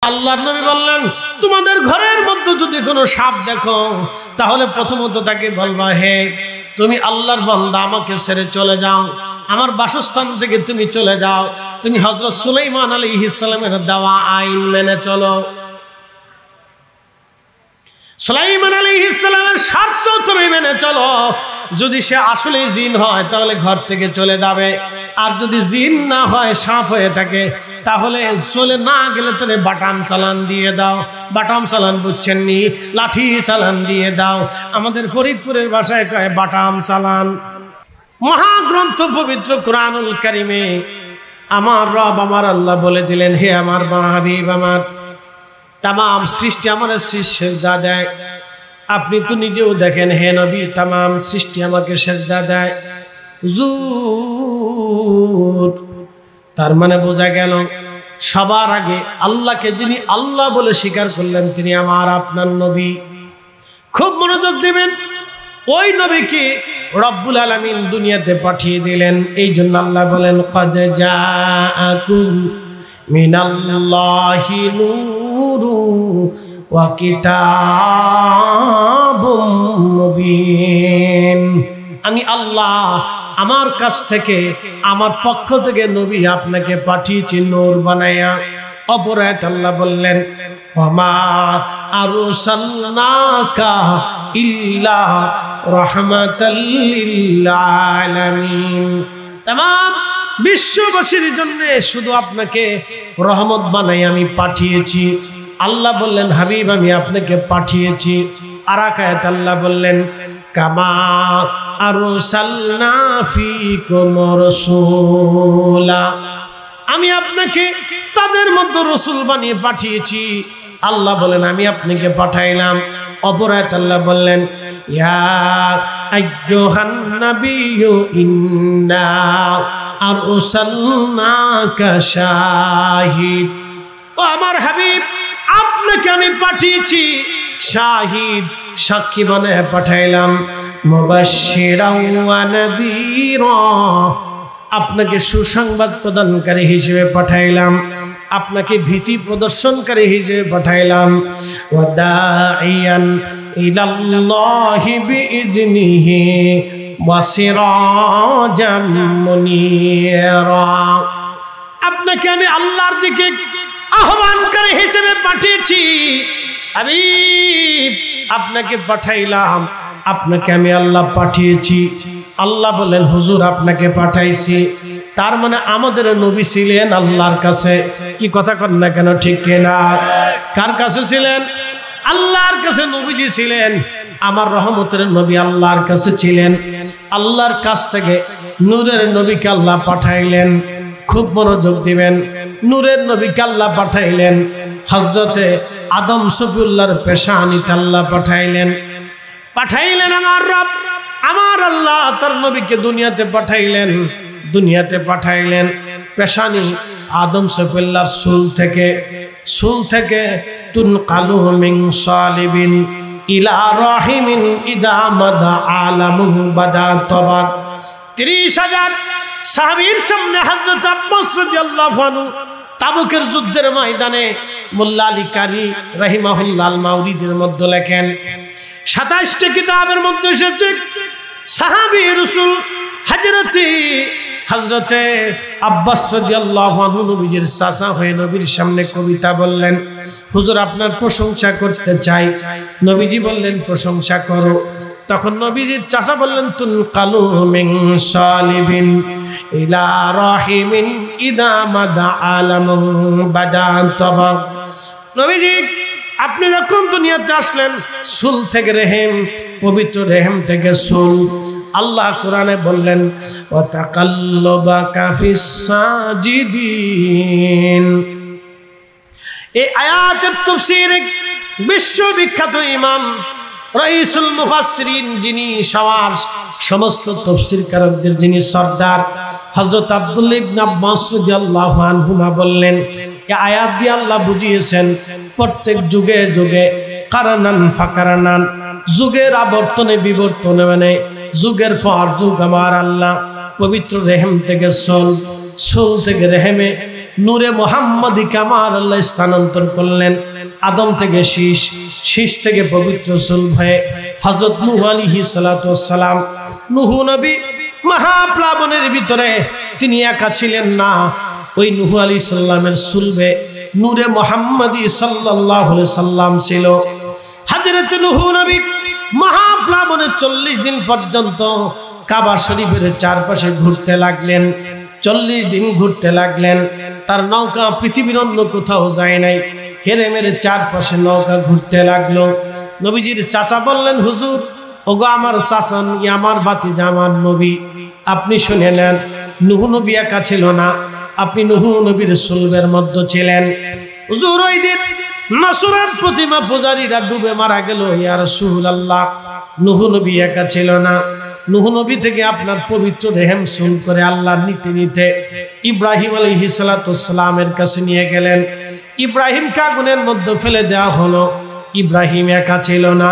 আল্লাহর নবী বললেন, তোমাদের ঘরের মধ্যে যদি কোনো সাপ দেখো তাহলে প্রথমত তাকে বলবা, হে তুমি আল্লাহর বান্দা, আমাকে ছেড়ে চলে যাও, আমার বাসস্থান থেকে তুমি চলে যাও, তুমি হযরত সুলাইমান আলাইহিস সালামের দেওয়া আইন মেনে চলো। সুলাইমান আলাইহিস সালামের শর্ত তুমি মেনে চলো। যদি সে আসলে জিন হয় তাহলে ঘর থেকে চলে যাবে, আর যদি জিন না হয়, সাপ হয়ে থাকে, তাহলে চলে না গেলে তাহলে বাটাম চালান দিয়ে দাও। বাটাম চালান বুঝছেন নি? লাঠি চালান দিয়ে দাও। আমাদের ফরিদপুরের ভাষায় কয় বাটাম চালান। মহাগ্রন্থ পবিত্র কুরআনুল কারীমে আমার রব আমার আল্লাহ বলে দিলেন, হে আমার হাবিব, আমার তামাম সৃষ্টি আমার সিজদা দেয়। আপনি তো নিজেও দেখেন হে নবী, তামাম সৃষ্টি আমাকে সিজদা দেয়। হুজুর, তার মানে বোঝা গেল সবার আগে আল্লাহকে যিনি আল্লাহ বলে স্বীকার করলেন তিনি আমার আপনার নবী। খুব মনোযোগ দিবেন, ওই নবীকে রব্বুল আলামিন দুনিয়াতে পাঠিয়ে দিলেন। এই জন্য আল্লাহ বলেন, ক্বাদ জাআকুম মিনাল্লাহি নূরুন ওয়া কিতাবুম মুবিন। আমি আল্লাহ, আমার কাছ থেকে, আমার পক্ষ থেকে নবী আপনাকে পাঠিয়েছি নূর বানায়া। অপর আয়াতে আল্লাহ বললেন, ওয়ামা আরসালনাকা ইল্লা রাহমাতাল লিল আলামিন। तमाम বিশ্ববাসীর জন্য শুধু আপনাকে রহমত বানাই আমি পাঠিয়েছি। আল্লাহ বললেন, হাবিব আমি আপনাকে পাঠিয়েছি। আর এক আয়াতে আল্লাহ বললেন, কামা আরসালনা ফীকুম রাসূলা, আমি আপনাকে তাদের মধ্যে রাসূল বানিয়ে পাঠিয়েছি। আল্লাহ বলেন, আমি আপনাকে পাঠাইলাম। অপর আয়াতে আল্লাহ বললেন, ইয়া আইয়ুহান নাবিয়্যু ইন্না আরসালনাকা শাহিদ। ও আমার হাবিব, আপনাকে আমি পাঠিয়েছি শাহিদ, সাক্ষী বানিয়ে পাঠাইলাম। মুবাশশিরাও ওয়া নাযীরা, আপনাকে সুসংবাদ প্রদানকারী হিসেবে পাঠাইলাম, আপনাকে ভীতি প্রদর্শনকারী হিসেবে পাঠাইলাম। ওয়া দাঈয়ান ইলাল্লাহি বিইজনিহি ওয়া সিরাজাম মুনীরা, আপনাকে আমি আল্লাহর দিকে আহ্বানকারী হিসেবে পাঠিয়েছি। হাবিব আপনাকে পাঠাইলাম, আপনাকে আমি আল্লাহ পাঠিয়েছি। আল্লাহ বলেন, হুজুর আপনাকে পাঠাইছি, তার মানে আমাদের নবী ছিলেন আল্লাহর কাছে। কি কথা কন না কেন, ঠিক কিনা? কার কাছে ছিলেন? আল্লাহর কাছে নবীজি ছিলেন। আমার রহমতের নবী আল্লাহর কাছে ছিলেন। আল্লাহর কাছ থেকে নূরের নবীকে আল্লাহ পাঠাইলেন। খুব মনোযোগ দিবেন, নূরের নবীকে আল্লাহ পাঠাইলেন। হযরতে আদম সফিউল্লাহর পেশানিতে আল্লাহ পাঠাইলেন। আমার রব আমার আল্লাহ তার নবীকে দুনিয়াতে পাঠাইলেন। পেশানি আদম সফিউল্লাহর চুল থেকে তুনকালু মিন সালিবিন ইলা রাহিমিন ইদা মাদা আলামুন বাদা তবা। ৩০,০০০ সাহাবীর সামনে হযরত আব্বাস রাদিয়াল্লাহু আনহু তাবুকের যুদ্ধের ময়দানে মোল্লা আলী কারি রাহিমাহুল্লাহ আল মাউরিদের মধ্যে লেখেন, ২৭টি কিতাবের মধ্যে এসেছে সাহাবী রাসূল হযরতে আব্বাস রাদিয়াল্লাহু আনহু নবীজির চাচা হয়ে নবীর সামনে কবিতা বললেন, হুজুর আপনার প্রশংসা করতে চাই। নবীজি বললেন, প্রশংসা করো। তখন নবীজির চাচা বললেন, তুনকালু মিন সালিবিন ইলা রাহিমিন ইদা মাদা আলামুন বাদা তবা। নবীজি আপনি যখন দুনিয়াতে আসলেন, সুল থেকে রেহেম, পবিত্র রেহেম থেকে সুল। আল্লাহ কোরআনে বললেন, ওয়া তাকাল্লুবাকা ফিস সাজিদিন। এই আয়াতের তাফসীর বিশ্ববিখ্যাত ইমাম রাইসুল মুফাসসিরিন, যিনি সমস্ত তাফসীরকারকদের যিনি সর্দার, হযরত আব্দুল্লাহ ইবনে আব্বাস রাদিয়াল্লাহু আনহুমা বললেন, এই আয়াত দিয়ে আল্লাহ বুঝিয়েছেন প্রত্যেক যুগে যুগে কারানান ফাকারানান, যুগের আবর্তনে বিবর্তনে, মানে যুগের পর যুগ আমার আল্লাহ পবিত্র রেহেম থেকে সোল থেকে রেহেমে নূরে মুহাম্মাদিকে আমার আল্লাহ স্থানান্তর করলেন। আদম থেকে শীষ, শীষ থেকে পবিত্র সুলভ হয়ে হযরত নূহ আলাইহিস সালাতু ওয়াস সালাম। নূহ নবী মহাপ্লাবনের ভিতরে তিনি একা ছিলেন না, ওই নূহ আলাইহিস সালামের সুলভে নূরে মুহাম্মাদি সাল্লাল্লাহু আলাইহি সাল্লাম ছিল। হযরত নূহ নবী মহাপ্লাবনে 40 দিন পর্যন্ত কাবা শরীফের চারপাশে ঘুরতে লাগলেন। 40 দিন ঘুরতে লাগলেন। তার নৌকা পৃথিবীর অন্য কোথাও যায় নাই, হেরেমের চারপাশে নৌকা ঘুরতে লাগলো। নবীজির চাচা বললেন, হুজুর, ওগো আমার চাচা, আমার ভাতিজা, আমার নবী, আপনি শুনে নেন, নূহ নবী একা ছিল না, আপনি নূহ নবীর সুলভের মধ্যে ছিলেন। হুজুর, ওই দিন নসরার প্রতিমা পূজারীরা ডুবে মারা গেল। ইয়া রাসূলুল্লাহ, নূহ নবী একা ছিল না, নূহ নবী থেকে আপনার পবিত্র রেহেম শুন করে আল্লাহর নীতি নিতে ইব্রাহিম আলাইহিস সালাতু ওয়াস সালামের কাছে নিয়ে গেলেন। ইব্রাহিমকে আগুনের মধ্যে ফেলে দেওয়া হলো। ইব্রাহিম একা ছিল না,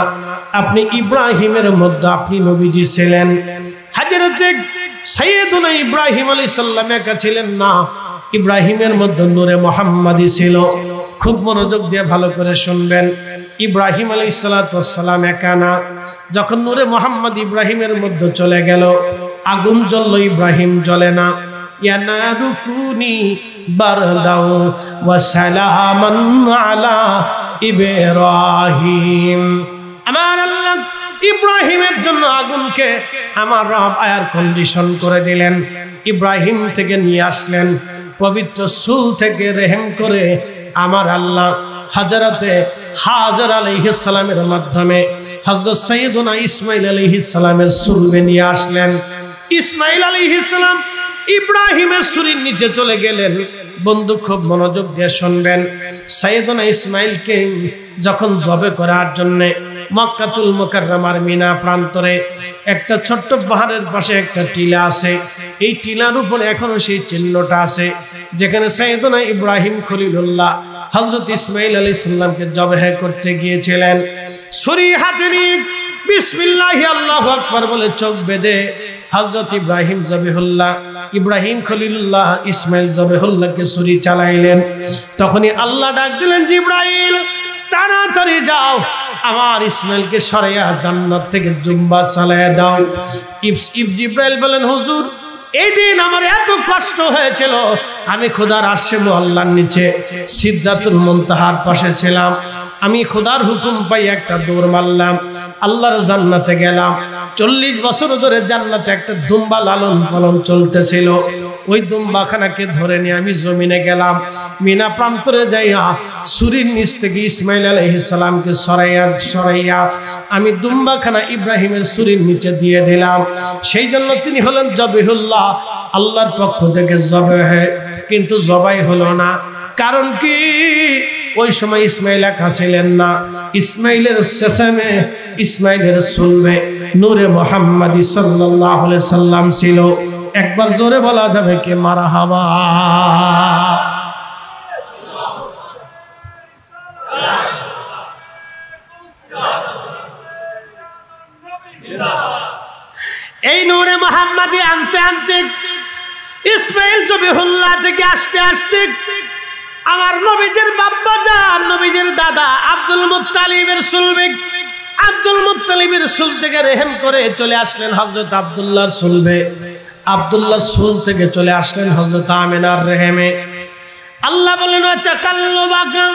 আপনি ইব্রাহিমের মধ্যে আপনি নবীজি ছিলেন। হযরতে সাইয়্যিদুনা ইব্রাহিম আলাইহিস সালাম একা ছিলেন না, ইব্রাহিমের মধ্যে নূরে মুহাম্মাদি ছিল। খুব মনোযোগ দিয়ে ভালো করে শুনবেন। ইব্রাহিম আলাইহিস সালাতু ওয়াস সালাম একা না, যখন নূরে মুহাম্মদ ইব্রাহিমের মধ্যে চলে গেল, আগুন জ্বললো, ইব্রাহিম জ্বলে না। ইয়া নারু কুনি বারদাও ওয়া সালামান আলা ইব্রাহিম। আমার আল্লাহ ইব্রাহিমের জন্য আগুনকে আমার রব এয়ার কন্ডিশন করে দিলেন। ইব্রাহিম থেকে নিয়ে আসলেন পবিত্র সুল থেকে রেহেম করে আমার আল্লাহ হযরতে হাজর আলাইহিস সালামের মাধ্যমে হযরত সাইয়্যিদুনা ইসমাঈল আলাইহিস সালামের সুলবে নিয়ে আসলেন। ইসমাঈল আলাইহিস সালাম ইব্রাহিমের সুরির নিচে চলে গেলেন। বন্ধু, খুব মনোযোগ দিয়ে শুনবেন। সাইয়্যিদুনা ইসমাঈলকে যখন জবে করার জন্য মক্কাতুল মুকাররমার মিনা প্রান্তরে একটা ছোট্ট পাহাড়ের পাশে একটা টিলা আছে, এই টিলার উপরে এখনো সেই চিহ্নটা আছে যেখানে সাইয়্যিদুনা ইব্রাহিম খলিলুল্লাহ হযরত ইসমাঈল আলাইহিস সালামকে জবাহ করতে গিয়েছিলেন। ছুরি হাতে নিয়ে বিসমিল্লাহি আল্লাহু আকবার বলে চোখ বেঁধে হযরত ইব্রাহিম জবিহুল্লাহ, ইব্রাহিম খলিলুল্লাহ ইসমাঈল জবিহুল্লাহকে ছুরি চালাইলেন। তখনই আল্লাহ ডাক দিলেন, জিবরাইল তাড়াতাড়ি যাও, আমার ইসমাঈলকে সরাইয়া জান্নাত থেকে জুম্বা চালাইয়া দাও। জিবরাইল বলেন, হুজুর, এই দিন আমার এত কষ্ট হয়েছিল, আমি খোদার আরশে মুআল্লার নিচে সিদরাতুল মুনতাহার পাশে ছিলাম, আমি খোদার হুকুম পাই একটা দৌড় মারলাম, আল্লাহর জান্নাতে গেলাম। 40 বছর ধরে জান্নাতে একটা দুম্বা লালন পালন চলতেছিল। ওই দুম্বাখানাকে ধরে নিয়ে আমি জমিনে গেলাম। মিনা প্রান্তরে যাইয়া ছুরির নিচ থেকে ইসমাঈল আলাইহিস সালামকে সরাইয়া আমি দুম্বাখানা ইব্রাহিমের ছুরির নিচে দিয়ে দিলাম। সেই জন্য তিনি হলেন জবিহুল্লাহ, আল্লাহর পক্ষ থেকে জবাহ। কিন্তু জবাই হলো না, কারণ কি? ওই সময় ইসমাঈল একা ছিলেন না, ইসমাঈলের সেসামে, ইসমাঈলের সুলবে নূরে মুহাম্মাদি সাল্লাল্লাহু আলাইহি সাল্লাম ছিল। একবার জোরে বলা যাবে কি মারহাবা? এই নূরে মুহাম্মাদি আনতে আনতে ইসমাঈল জবিহুল্লাহ থেকে আসতে আসতে আমার নবীজির বাবা জান, নবীজির দাদা আব্দুল মুত্তালিবের সুলবে, আব্দুল মুত্তালিবের সুল থেকে রেহেম করে চলে আসলেন হযরত আব্দুল্লাহর সুলবে, আব্দুল্লাহ সুল থেকে চলে আসলেন হযরত আমিনার রেহেমে। আল্লাহ বলেন, তাকাল্লুবাকা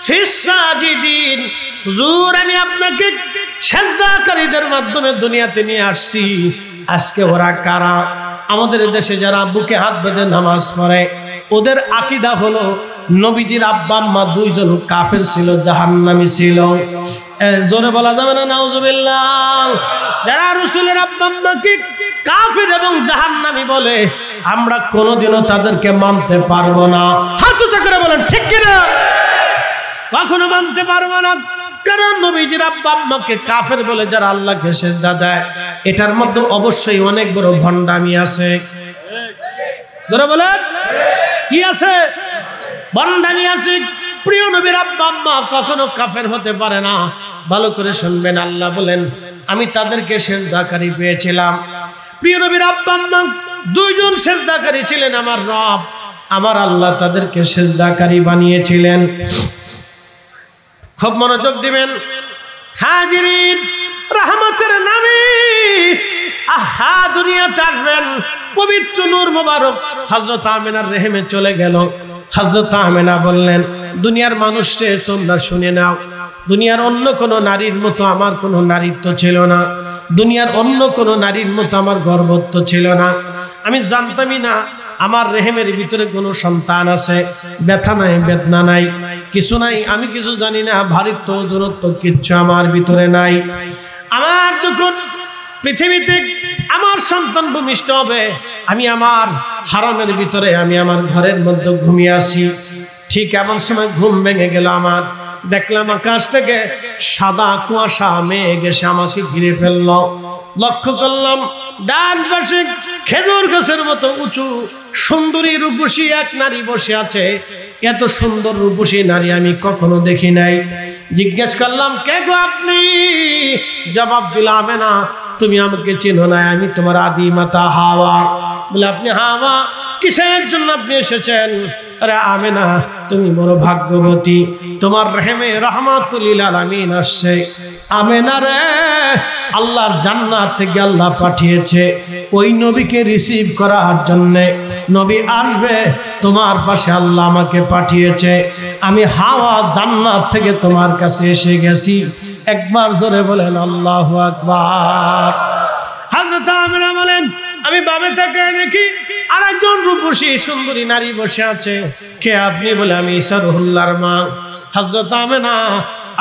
ফিস সাজিদিন, হুজুর আমি আপনাকে সিজদাকারীদের মাধ্যমে দুনিয়াতে নিয়ে আসছি। আজকে ওরা কারা? আমাদের দেশে যারা বুকে হাত বেঁধে নামাজ পড়ে, ওদের আকীদা হলো নবীজির আব্বা আম্মা দুইজন কাফের ছিল, জাহান্নামী ছিল। জোরে বলা যাবে না নাউজুবিল্লাহ? যারা রাসূলের আব্বা আম্মাকে কাফের এবং জাহান্নামী বলে, আমরা কোনোদিনও তাদেরকে মানতে পারবো না। হাত উঁচা করে বলেন ঠিক কিনা? কখনো মানতে পারবো না। কারণ নবীজির আব্বা আম্মাকে কাফের বলে যারা আল্লাহকে সিজদা দেয়, এটার মধ্যে অবশ্যই অনেক বড় ভণ্ডামি আছে। যারা বলেন কি আছে? ভণ্ডামি আছে। প্রিয় নবীর আব্বা আম্মা কখনো কাফের হতে পারে না। ভালো করে শুনবেন, আল্লাহ বলেন আমি তাদেরকে সিজদাকারী পেয়েছিলাম। প্রিয় নবীর আব্বা আম্মা দুইজন সিজদাকারী ছিলেন। আমার রব আমার আল্লাহ তাদেরকে সিজদাকারী বানিয়েছিলেন। খুব মনোযোগ দিবেন হাজিরিন, রহমতের নবী আহা দুনিয়াতে আসবেন, পবিত্র নূর মোবারক হযরত আমিনার রেহেমে চলে গেল। হযরত আমিনা বললেন, দুনিয়ার মানুষকে তোমরা শুনে নাও, দুনিয়ার অন্য কোন নারীর মতো আমার কোনো নারীত্ব ছিল না, দুনিয়ার অন্য কোন নারীর মতো আমার গর্ভত্ব ছিল না। আমি জানতামই না আমার রেহেমের ভিতরে কোনো সন্তান আছে, ব্যথা নাই, বেদনা নাই, কিছু নাই, আমি কিছু জানি না, ভারিত্ব ওজনত্ব কিচ্ছু আমার ভিতরে নাই। আমার যখন পৃথিবীতে আমার সন্তান ভূমিষ্ঠ হবে, আমি আমার হারামের ভিতরে, আমি আমার ঘরের মধ্যে ঘুমিয়ে আসি। ঠিক এমন সময় ঘুম ভেঙে গেল আমার, দেখলাম আকাশ থেকে সাদা কুয়াশা মেঘ এসে আমাকে ঘিরে ফেলল। লক্ষ্য করলাম ডান পাশে খেজুর গাছের মতো উঁচু সুন্দরী রূপসী এক নারী বসে আছে। এত সুন্দর রূপসী নারী আমি কখনো দেখি নাই। জিজ্ঞেস করলাম, কে গো আপনি? জবাব দিলাম, না তুমি আমাকে চিনো না, আমি তোমার আদি মাতা হাওয়া। বলে, আপনি হাওয়া? কিসের জন্য আপনি এসেছেন? আরে আমেনা, তুমি বড় ভাগ্যবতী, তোমার রেহেমে রাহমাতুল লিল আলামিন আসছে। আমেনা রে, আল্লাহর জান্নাত থেকে আল্লাহ পাঠিয়েছে ওই নবীকে রিসিভ করার জন্য। নবী আসবে, তোমার পাশে আল্লাহ আমাকে পাঠিয়েছে। আমি হাওয়া জান্নাত থেকে তোমার কাছে এসে গেছি। একবার জোরে বলেন আল্লাহু আকবার। হযরত আমেনা বলেন, আমি বামে তাকিয়ে দেখি আরেকজন রূপসী সুন্দরী নারী বসে আছে। কে আপনি? বলে, আমি ঈসা রুহুল্লাহর মা। হযরত আমেনা,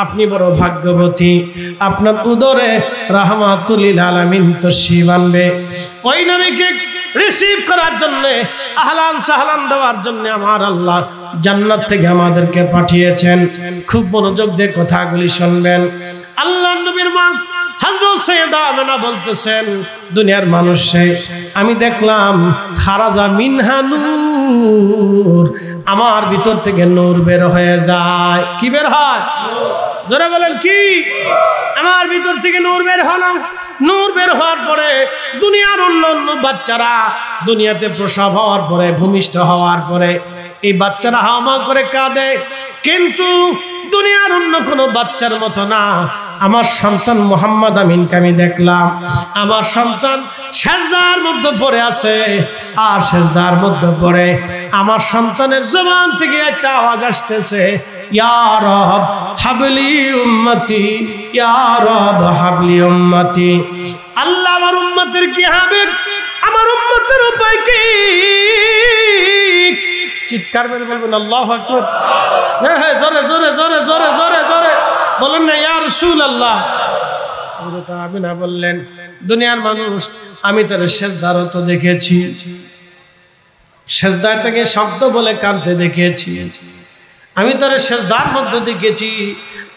আপনি বড় ভাগ্যবতী, আপনার উদরে রাহমাতুল লিল আলামিন তশরিফ আনবে। ওই নবীকে রিসিভ করার জন্য, আহলান সাহলান দেওয়ার জন্য আমার আল্লাহ জান্নাত থেকে আমাদেরকে পাঠিয়েছেন। খুব মনোযোগ দিয়ে কথাগুলি শুনবেন। আল্লাহর নবীর মা হযরত সাইয়েদা আমেনা বলতেছেন, দুনিয়ার মানুষে আমি দেখলাম খারাজা মিনহা নূর, আমার ভিতর থেকে নূর বের হয়ে যায়। কি বের হয়? জোরে বলেন কি? আমার ভিতর থেকে নূর বের হলো। নূর বের হওয়ার পরে দুনিয়ার অন্য অন্য বাচ্চারা দুনিয়াতে প্রসব হওয়ার পরে, ভূমিষ্ঠ হওয়ার পরে এই বাচ্চারা হাওয়া করে কাঁদে, কিন্তু দুনিয়ার অন্য কোনো বাচ্চার মতো না। আমার সন্তান মুহাম্মদ আমিনকে আমি দেখলাম, আমার সন্তান সেজদার মধ্যে পড়ে আছে। আর সেজদার মধ্যে পড়ে আমার সন্তানের জবান থেকে একটা আওয়াজ আসতেছে, ইয়া রব হাবলি উম্মতি, ইয়া রব হাবলি উম্মতি। আল্লাহ, আমার উম্মতের কি হবে? আমার উম্মতের উপায় কি? চিৎকার করে বলবেন আল্লাহু আকবার। হ্যাঁ, জোরে জোরে জোরে জোরে জোরে জোরে বলেন না, ইয়া রাসূলুল্লাহ। হযরত আমিনা বললেন, দুনিয়ার মানুষ, আমি তার সেজদারত দেখেছি, সেজদা থেকে শব্দ বলে কাঁদতে দেখেছি, আমি তার সেজদার মধ্যে দেখেছি।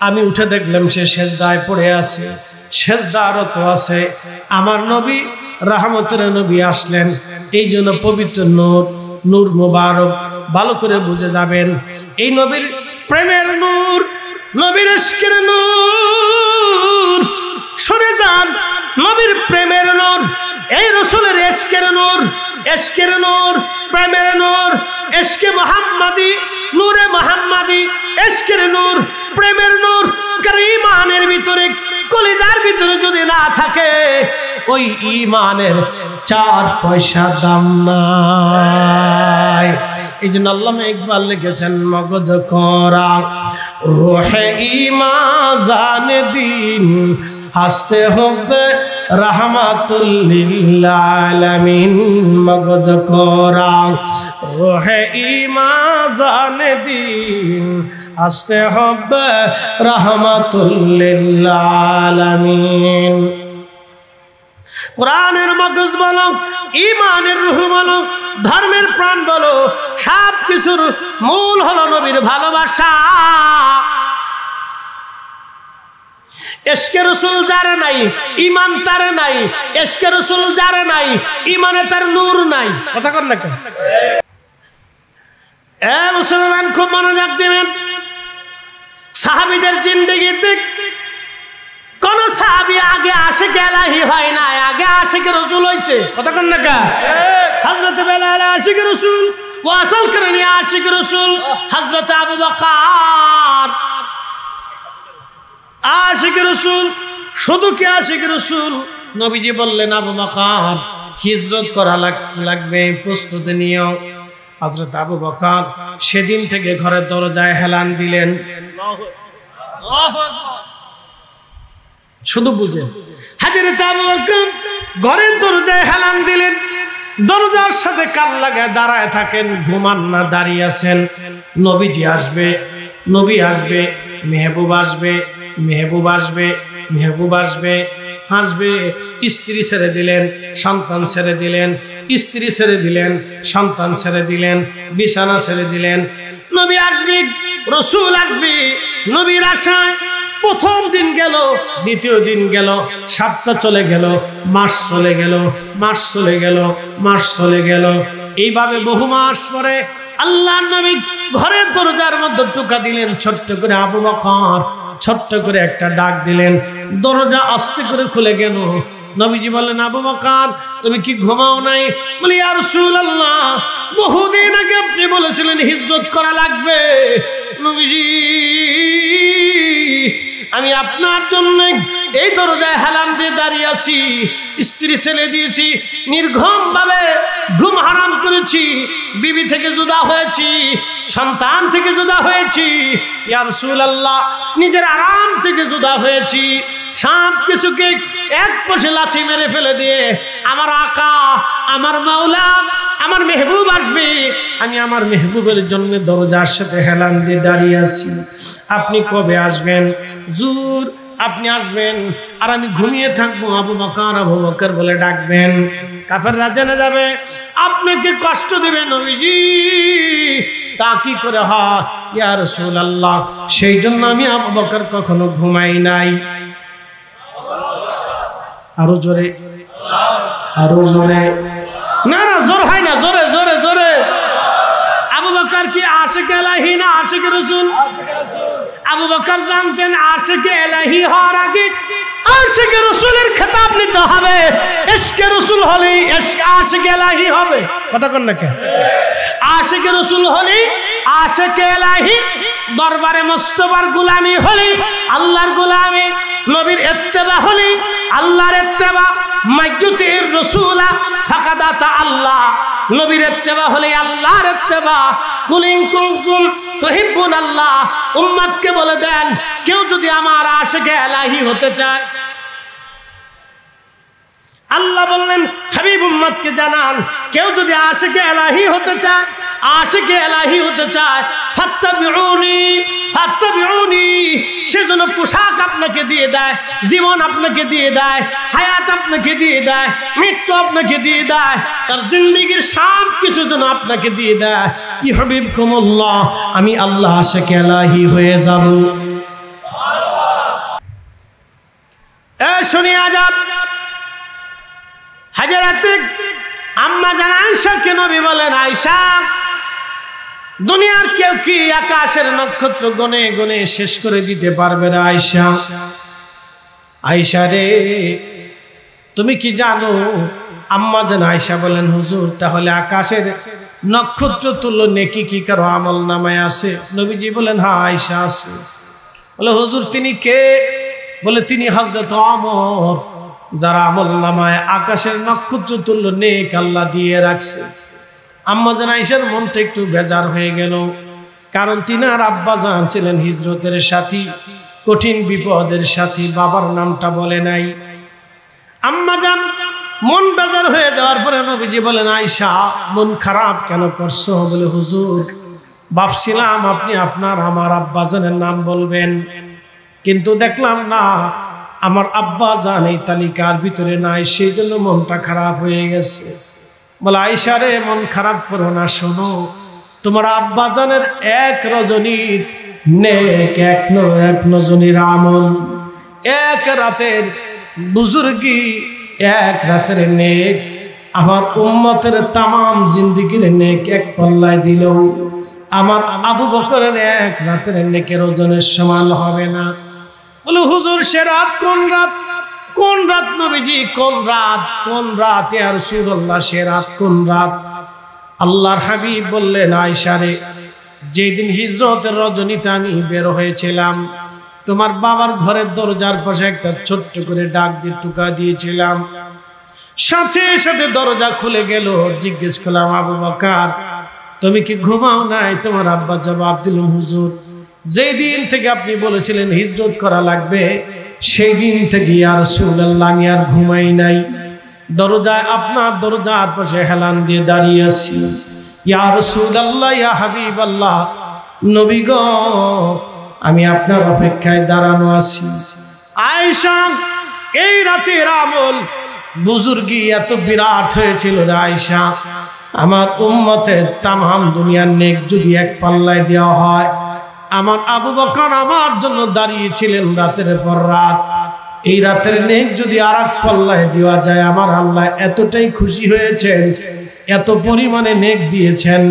আমি উঠে দেখলাম সে সেজদায় পড়ে আছে, সেজদারত আছে। আমার নবী রাহমতের নবী আসলেন, এই জন্য পবিত্র নূর, নূর মুবারক ভালো করে বুঝে যাবেন। এই নবীর প্রেমের নূর, নবীর ইশকের নূর। শুনে যান, নবীর প্রেমের নূর, এই রাসূলের ইশকের নূর, ইশকের নূর, প্রেমের নূর, ইশকে মুহাম্মাদি, নূরে মুহাম্মাদি, ইশকের নূর, প্রেমের নূর। কারণ ঈমানের ভিতরে, কলিজার ভিতরে যদি না থাকে, ওই ঈমানের 4 পয়সা দাম নাই। এই জন্য আল্লামা ইকবাল লিখেছেন, মগজ করা রোহে ঈমান জানে দিন, হাসতে হবে রাহমাতুল লিল আলামিন। মগজ করা রোহে ঈমান জানে দিন, হাসতে হবে রাহমাতুল লিল আলামিন। কোরআনের মগজ বলো, ঈমানের রূহ বলো, ধর্মের প্রাণ বলো, সব কিছুর মূল হলো নবীর ভালোবাসা। ইশকে রাসূল যার নাই, ঈমান তার নাই। ইশকে রাসূল যার নাই, ঈমানে তার নূর নাই। কথা কর না কেন? এ মুসলমান, খুব মনোযোগ দিবেন। সাহাবীদের জিন্দেগিতে কোন সাহাবী আগে আশিক ইলাহি হয় না, আগে আশিক রাসূল হইছে। কথা কন না কা? হযরত বেলাল আশিক রাসূল, ওয়াসাল করেন আশিক রাসূল হযরত আবু বকর। আশিক রাসূল, শুধু কি আশিক রাসূল? নবীজি বললেন আবু বকর হিজরত করা লাগবে, প্রস্তুতি নিও। হযরত আবু বকর সেদিন থেকে ঘরের দরজায় হেলান দিলেন। শুধু বুঝেন, হযরত আবু বকর ঘরের দরজায় হেলান দিলেন, দরজার সাথে কান লাগায় দাঁড়ায় থাকেন, ঘুমান না, দাঁড়িয়ে আছেন। নবীজি আসবে, নবী আসবে, মেহবুব আসবে, মেহবুব আসবে, মেহবুব আসবে, আসবে। স্ত্রী ছেড়ে দিলেন, সন্তান ছেড়ে দিলেন, স্ত্রী ছেড়ে দিলেন, সন্তান ছেড়ে দিলেন, বিছানা ছেড়ে দিলেন। নবী আসবে, রাসূল আসবে। নবীর আশায় প্রথম দিন গেল, দ্বিতীয় দিন গেল, সপ্তাহ চলে গেল, মাস চলে গেল, মাস চলে গেল, মাস চলে গেল। এইভাবে বহু মাস পরে আল্লাহর নবী ঘরের দরজার মধ্যে টোকা দিলেন, ছোট্ট করে আবু বকর, ছোট্ট করে একটা ডাক দিলেন। দরজা আস্তে করে খুলে গেল। নবীজি বললেন আবু বকর তুমি কি ঘুমাও নাই? বলি ইয়া রাসূলুল্লাহ বহুদিন আগে আপনি বলেছিলেন হিজরত করা লাগবে। নবীজি আমি আপনার জন্য এই দরজায় হেলান দিয়ে দাঁড়িয়ে আছি, স্ত্রী ছেড়ে দিয়েছি, নির্ঘুম ভাবে ঘুম হারাম করেছি, বিবি থেকে জুদা হয়েছি, সন্তান থেকে জুদা হয়েছি, ইয়া রাসূলুল্লাহ নিজের আরাম থেকে জুদা হয়েছি। সব কিছুকে এক পাশে লাথি মেরে ফেলে দিয়ে আমার আকা, আমার মাওলা, আমার মেহবুব আসবে, আমি আমার মেহবুবের জন্য দরজার সাথে হেলান দিয়ে দাঁড়িয়ে আছি। আপনি কবে আসবেন? জুর আপনি আসবেন আর আমি ঘুমিয়ে থাকবো। আবু বকর, আবু বকর বলে ডাকবেন। কাফেররা জেনে যাবে আপনাকে কষ্ট দেবে নবীজি, তা কি করে হয় ইয়া রাসূলুল্লাহ? সেই জন্য আমি আবু বকর কখনো ঘুমাই নাই। আরো জোরে, আরো জোরে। না না জোর হয় না, জোরে জোরে জোরে। আবু বকর কি আশিক ইলাহি না আশিক রাসূল? আবু বকর জানতেন আশিক ইলাহি হওয়ার আগে আশিক রাসূলের খেতাব নিতে হবে। ইশকে রাসূল হলেই আশিক ইলাহি হবে। কথা কন না কেন? আশিক রাসূল হলেই আশিক ইলাহি, দরবারে মুস্তাফার গোলামি হলেই আল্লাহর গোলামি, নবীর ইত্তেবা হলেই আল্লাহর ইত্তেবা। মাইয়ুতির রাসূলা ফাকাদ আতা আল্লাহ, নবীর ইত্তেবা হলে আল্লাহর ইত্তেবা। কুল ইন কুনতুম তুহিব্বুন আল্লাহ, উম্মতকে বলে দেন কেউ যদি আমার আশিকে ইলাহি হতে চায়। আল্লাহ বললেন হাবিব উম্মতকে জানান কেউ যদি আশিকে ইলাহি হতে চায়, আশিকে ইলাহি হতে চায়, ফাত্তাবিউনি ফাত্তাবিউনি, সেজন্য পোশাক আপনাকে দিয়ে দেয়, জীবন আপনাকে দিয়ে দেয়, হায়াত আপনাকে দিয়ে দেয়, মৃত্যু আপনাকে দিয়ে দেয়, তার জিন্দেগীর সব কিছু যেন আপনাকে দিয়ে দেয়। ইউহিব্বুকুমুল্লাহ, আমি আল্লাহ আশিকে ইলাহি হয়ে যাব। শুনিয়া যান হযরত আম্মা জান আয়েশাকে নবী বলেন আয়েশা দুনিয়ার কেউ কি আকাশের নক্ষত্র গনে গনে শেষ করে দিতে পারবে না? আয়েশা, আয়েশা রে তুমি কি জানো? আম্মা জান আয়েশা বলেন হুজুর তাহলে আকাশের নক্ষত্র তুল্য নেকি কি কারো আমল নামায় আছে? নবীজি বলেন হ্যাঁ আয়েশা আছে। বলে হুজুর তিনি কে? বলে তিনি হযরত ওমর, যারা আমল নামায় আকাশের নক্ষত্র তুল্য নেক আল্লাহ দিয়ে রাখছে। আম্মা জান আয়েশার মনটা একটু বেজার হয়ে গেল, কারণ তিনার আব্বা জান ছিলেন হিজরতের সাথী, কঠিন বিপদের সাথী, বাবার নামটা বলে নাই। আম্মা জান মন বেজার হয়ে যাওয়ার পরে নবীজি বলেন আয়েশা মন খারাপ কেন করছো? বলে হুজুর ভাবছিলাম আপনি আপনার আমার আব্বা জানের নাম বলবেন, কিন্তু দেখলাম না আমার আব্বা জান এই তালিকার ভিতরে নাই, সেই জন্য মনটা খারাপ হয়ে গেছে। বলে আয়েশা রে মন খারাপ করো না, শোনো তোমার আব্বা জানের এক রজনীর নেক, এক রজনীর আমল, এক রাতের বুজুর্গি, এক রাতের নেক আমার উম্মতের তামাম জিন্দেগির নেক এক পাল্লায় দিল, আমার আবু বকরের এক রাতের নেকের ওজনের সমান হবে না। বলে হুজুর সে রাত কোন রাত? কোন রাত নবীজি? কোন রাত? কোন রাত ইয়া রাসূলুল্লাহ? সে রাত কোন রাত? আল্লাহর হাবিব বললেন, আয়েশা রে, যেদিন হিজরতের রজনীতে আমি বের হয়েছিলাম, তোমার বাবার ঘরের দরজার পাশে একটা ছোট্ট করে ডাক দিয়ে টুকা দিয়েছিলাম, সাথে সাথে দরজা খুলে গেল। জিজ্ঞেস করলাম, আবু বকর, তুমি কি ঘুমাও নাই? তোমার আব্বা জবাব দিল, হুজুর, যেই দিন থেকে আপনি বলেছিলেন হিজরত করা লাগবে, সেই দিন থেকে ইয়া রাসূলুল্লাহ আমি আর ঘুমাই নাই। দরজায়, আপনার দরজার পাশে হেলান দিয়ে দাঁড়িয়ে আছি। ইয়া রাসূলুল্লাহ, ইয়া হাবিবাল্লাহ, নবী গো, আমি আপনার অপেক্ষায় দাঁড়ানো আছি। আয়েশা, এই রাতের আমল বুজুর্গি এত বিরাট হয়েছিল রে আয়েশা, আমার উম্মতের তামাম দুনিয়ার নেক যদি এক পাল্লায় দেওয়া হয়, আমার আবু বকর আমার জন্য দাঁড়িয়েছিলেন রাতের পর রাত, এই রাতের নেক যদি আর এক পাল্লায় দেওয়া যায়, আমার আল্লাহ এতটাই খুশি হয়েছেন, এত পরিমাণে নেক দিয়েছেন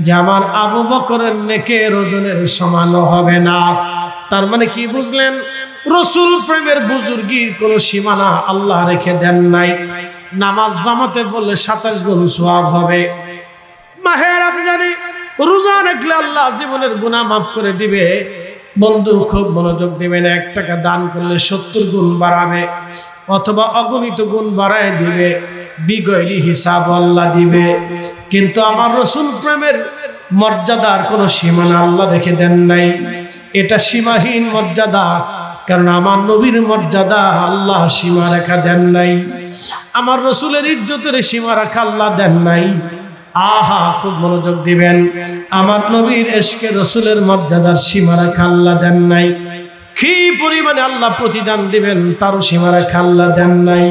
যে আমার আবু বকরের নেকের ওজনের সমানও হবে না। তার মানে কি বুঝলেন? রসুল প্রেমের বুজুর্গির কোন সীমানা আল্লাহ রেখে দেন নাই। নামাজ জামাতে বললে 27 গুণ সওয়াব হবে। মাহে রমজানে রোজা রাখলে আল্লাহ জীবনের গুনাহ মাফ করে দিবে। বন্ধু, খুব মনোযোগ দিবেন, 1 টাকা দান করলে 70 গুণ বাড়াবে, অথবা অগণিত গুণ বাড়ায় দিবে, বিগয়রি হিসাব আল্লাহ দিবে। কিন্তু আমার রসুল প্রেমের মর্যাদার কোনো সীমানা আল্লাহ রেখে দেন নাই, এটা সীমাহীন মর্যাদা। কারণ আমার নবীর মর্যাদা আল্লাহ সীমা রেখা দেন নাই, আমার রসুলের ইজ্জতের সীমা রাখা আল্লাহ দেন নাই। আহা, খুব মনোযোগ দিবেন, আমার নবীর ইশকে রসুলের মর্যাদার সীমা রাখা আল্লাহ দেন নাই। কি পরিমাণে আল্লাহ প্রতিদান দিবেন তারও সীমা রাখা আল্লাহ দেন নাই।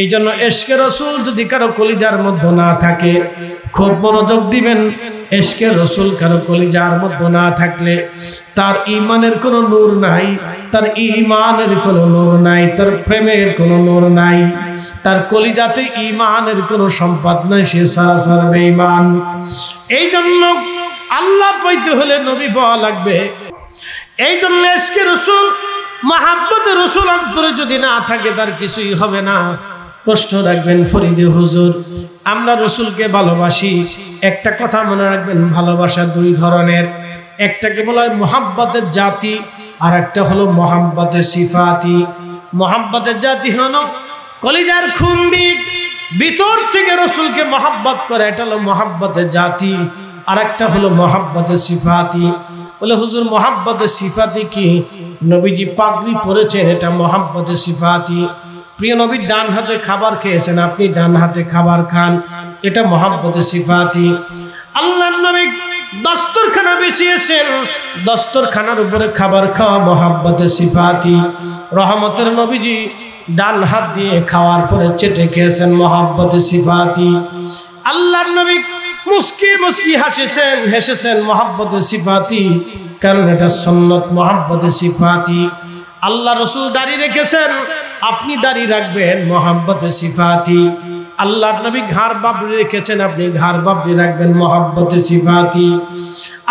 এই জন্য ইশকে রসুল যদি কারো কলিজার মধ্যে না থাকে, খুব মনোযোগ দিবেন, ইশকে রসুল কারো কলিজার মধ্যে না থাকলে তার ঈমানের কোনো নূর নাই, তার ঈমানের কোনো নূর নাই, তার প্রেমের কোনো নূর নাই, তার কলিজাতে ঈমানের কোনো সম্পদ নাই, সে সরাসর বেঈমান। এই জন্য আল্লাহ পাইতে হলে নবী পাওয়া লাগবে। এই জন্য ইশকে রসুল, মহাব্বতে রসুল অন্তরে যদি না থাকে তার কিছুই হবে না। প্রশ্ন রাখবেন ফরিদে হুজুর, আমরা রসুলকে ভালোবাসি, একটা কথা মনে রাখবেন, ভালোবাসা 2 ধরনের, একটাকে বলা হয় মহাব্বতের জাতি, আর একটা হলো মহাব্বতের সিফাতি। মহাব্বতের জাতি হলো কলিজার খুন্দি, ভিতর থেকে রসুলকে মহাব্বত করে, এটা হলো মহাব্বতের জাতি। আর একটা হলো মহাব্বতের সিফাতি। বলে হুজুর, মহাব্বতের সিফাতি কি? নবীজি পাগড়ি পরেছেন, এটা মহাব্বতের সিফাতি। প্রিয় নবীর ডান হাতে খাবার খেয়েছেন, আপনি ডান হাতে খাবার খান, এটা মহাব্বতের সিফাতি। আল্লাহর নবী দস্তরখানা বিছিয়েছেন, দস্তরখানার উপরে খাবার খাওয়া মহাব্বতের সিফাতি। রহমতের নবীজি ডান হাত দিয়ে খাওয়ার পরে চেটে খেয়েছেন, মহাব্বতের সিফাতি। আল্লাহর নবী মুস্কি মুস্কি হেসেছেন, মহাব্বতের সিফাতি, কারণ এটা সুন্নাত, মহাব্বতের সিফাতি। আল্লাহ রসুল দাড়ি রেখেছেন, আপনি দাড়ি রাখবেন, মহাব্বতের সিফাতি। আল্লাহর নবী ঘাড় বাবরি রেখেছেন, আপনি ঘাড় বাবরি রাখবেন, মহাব্বতের সিফাতি।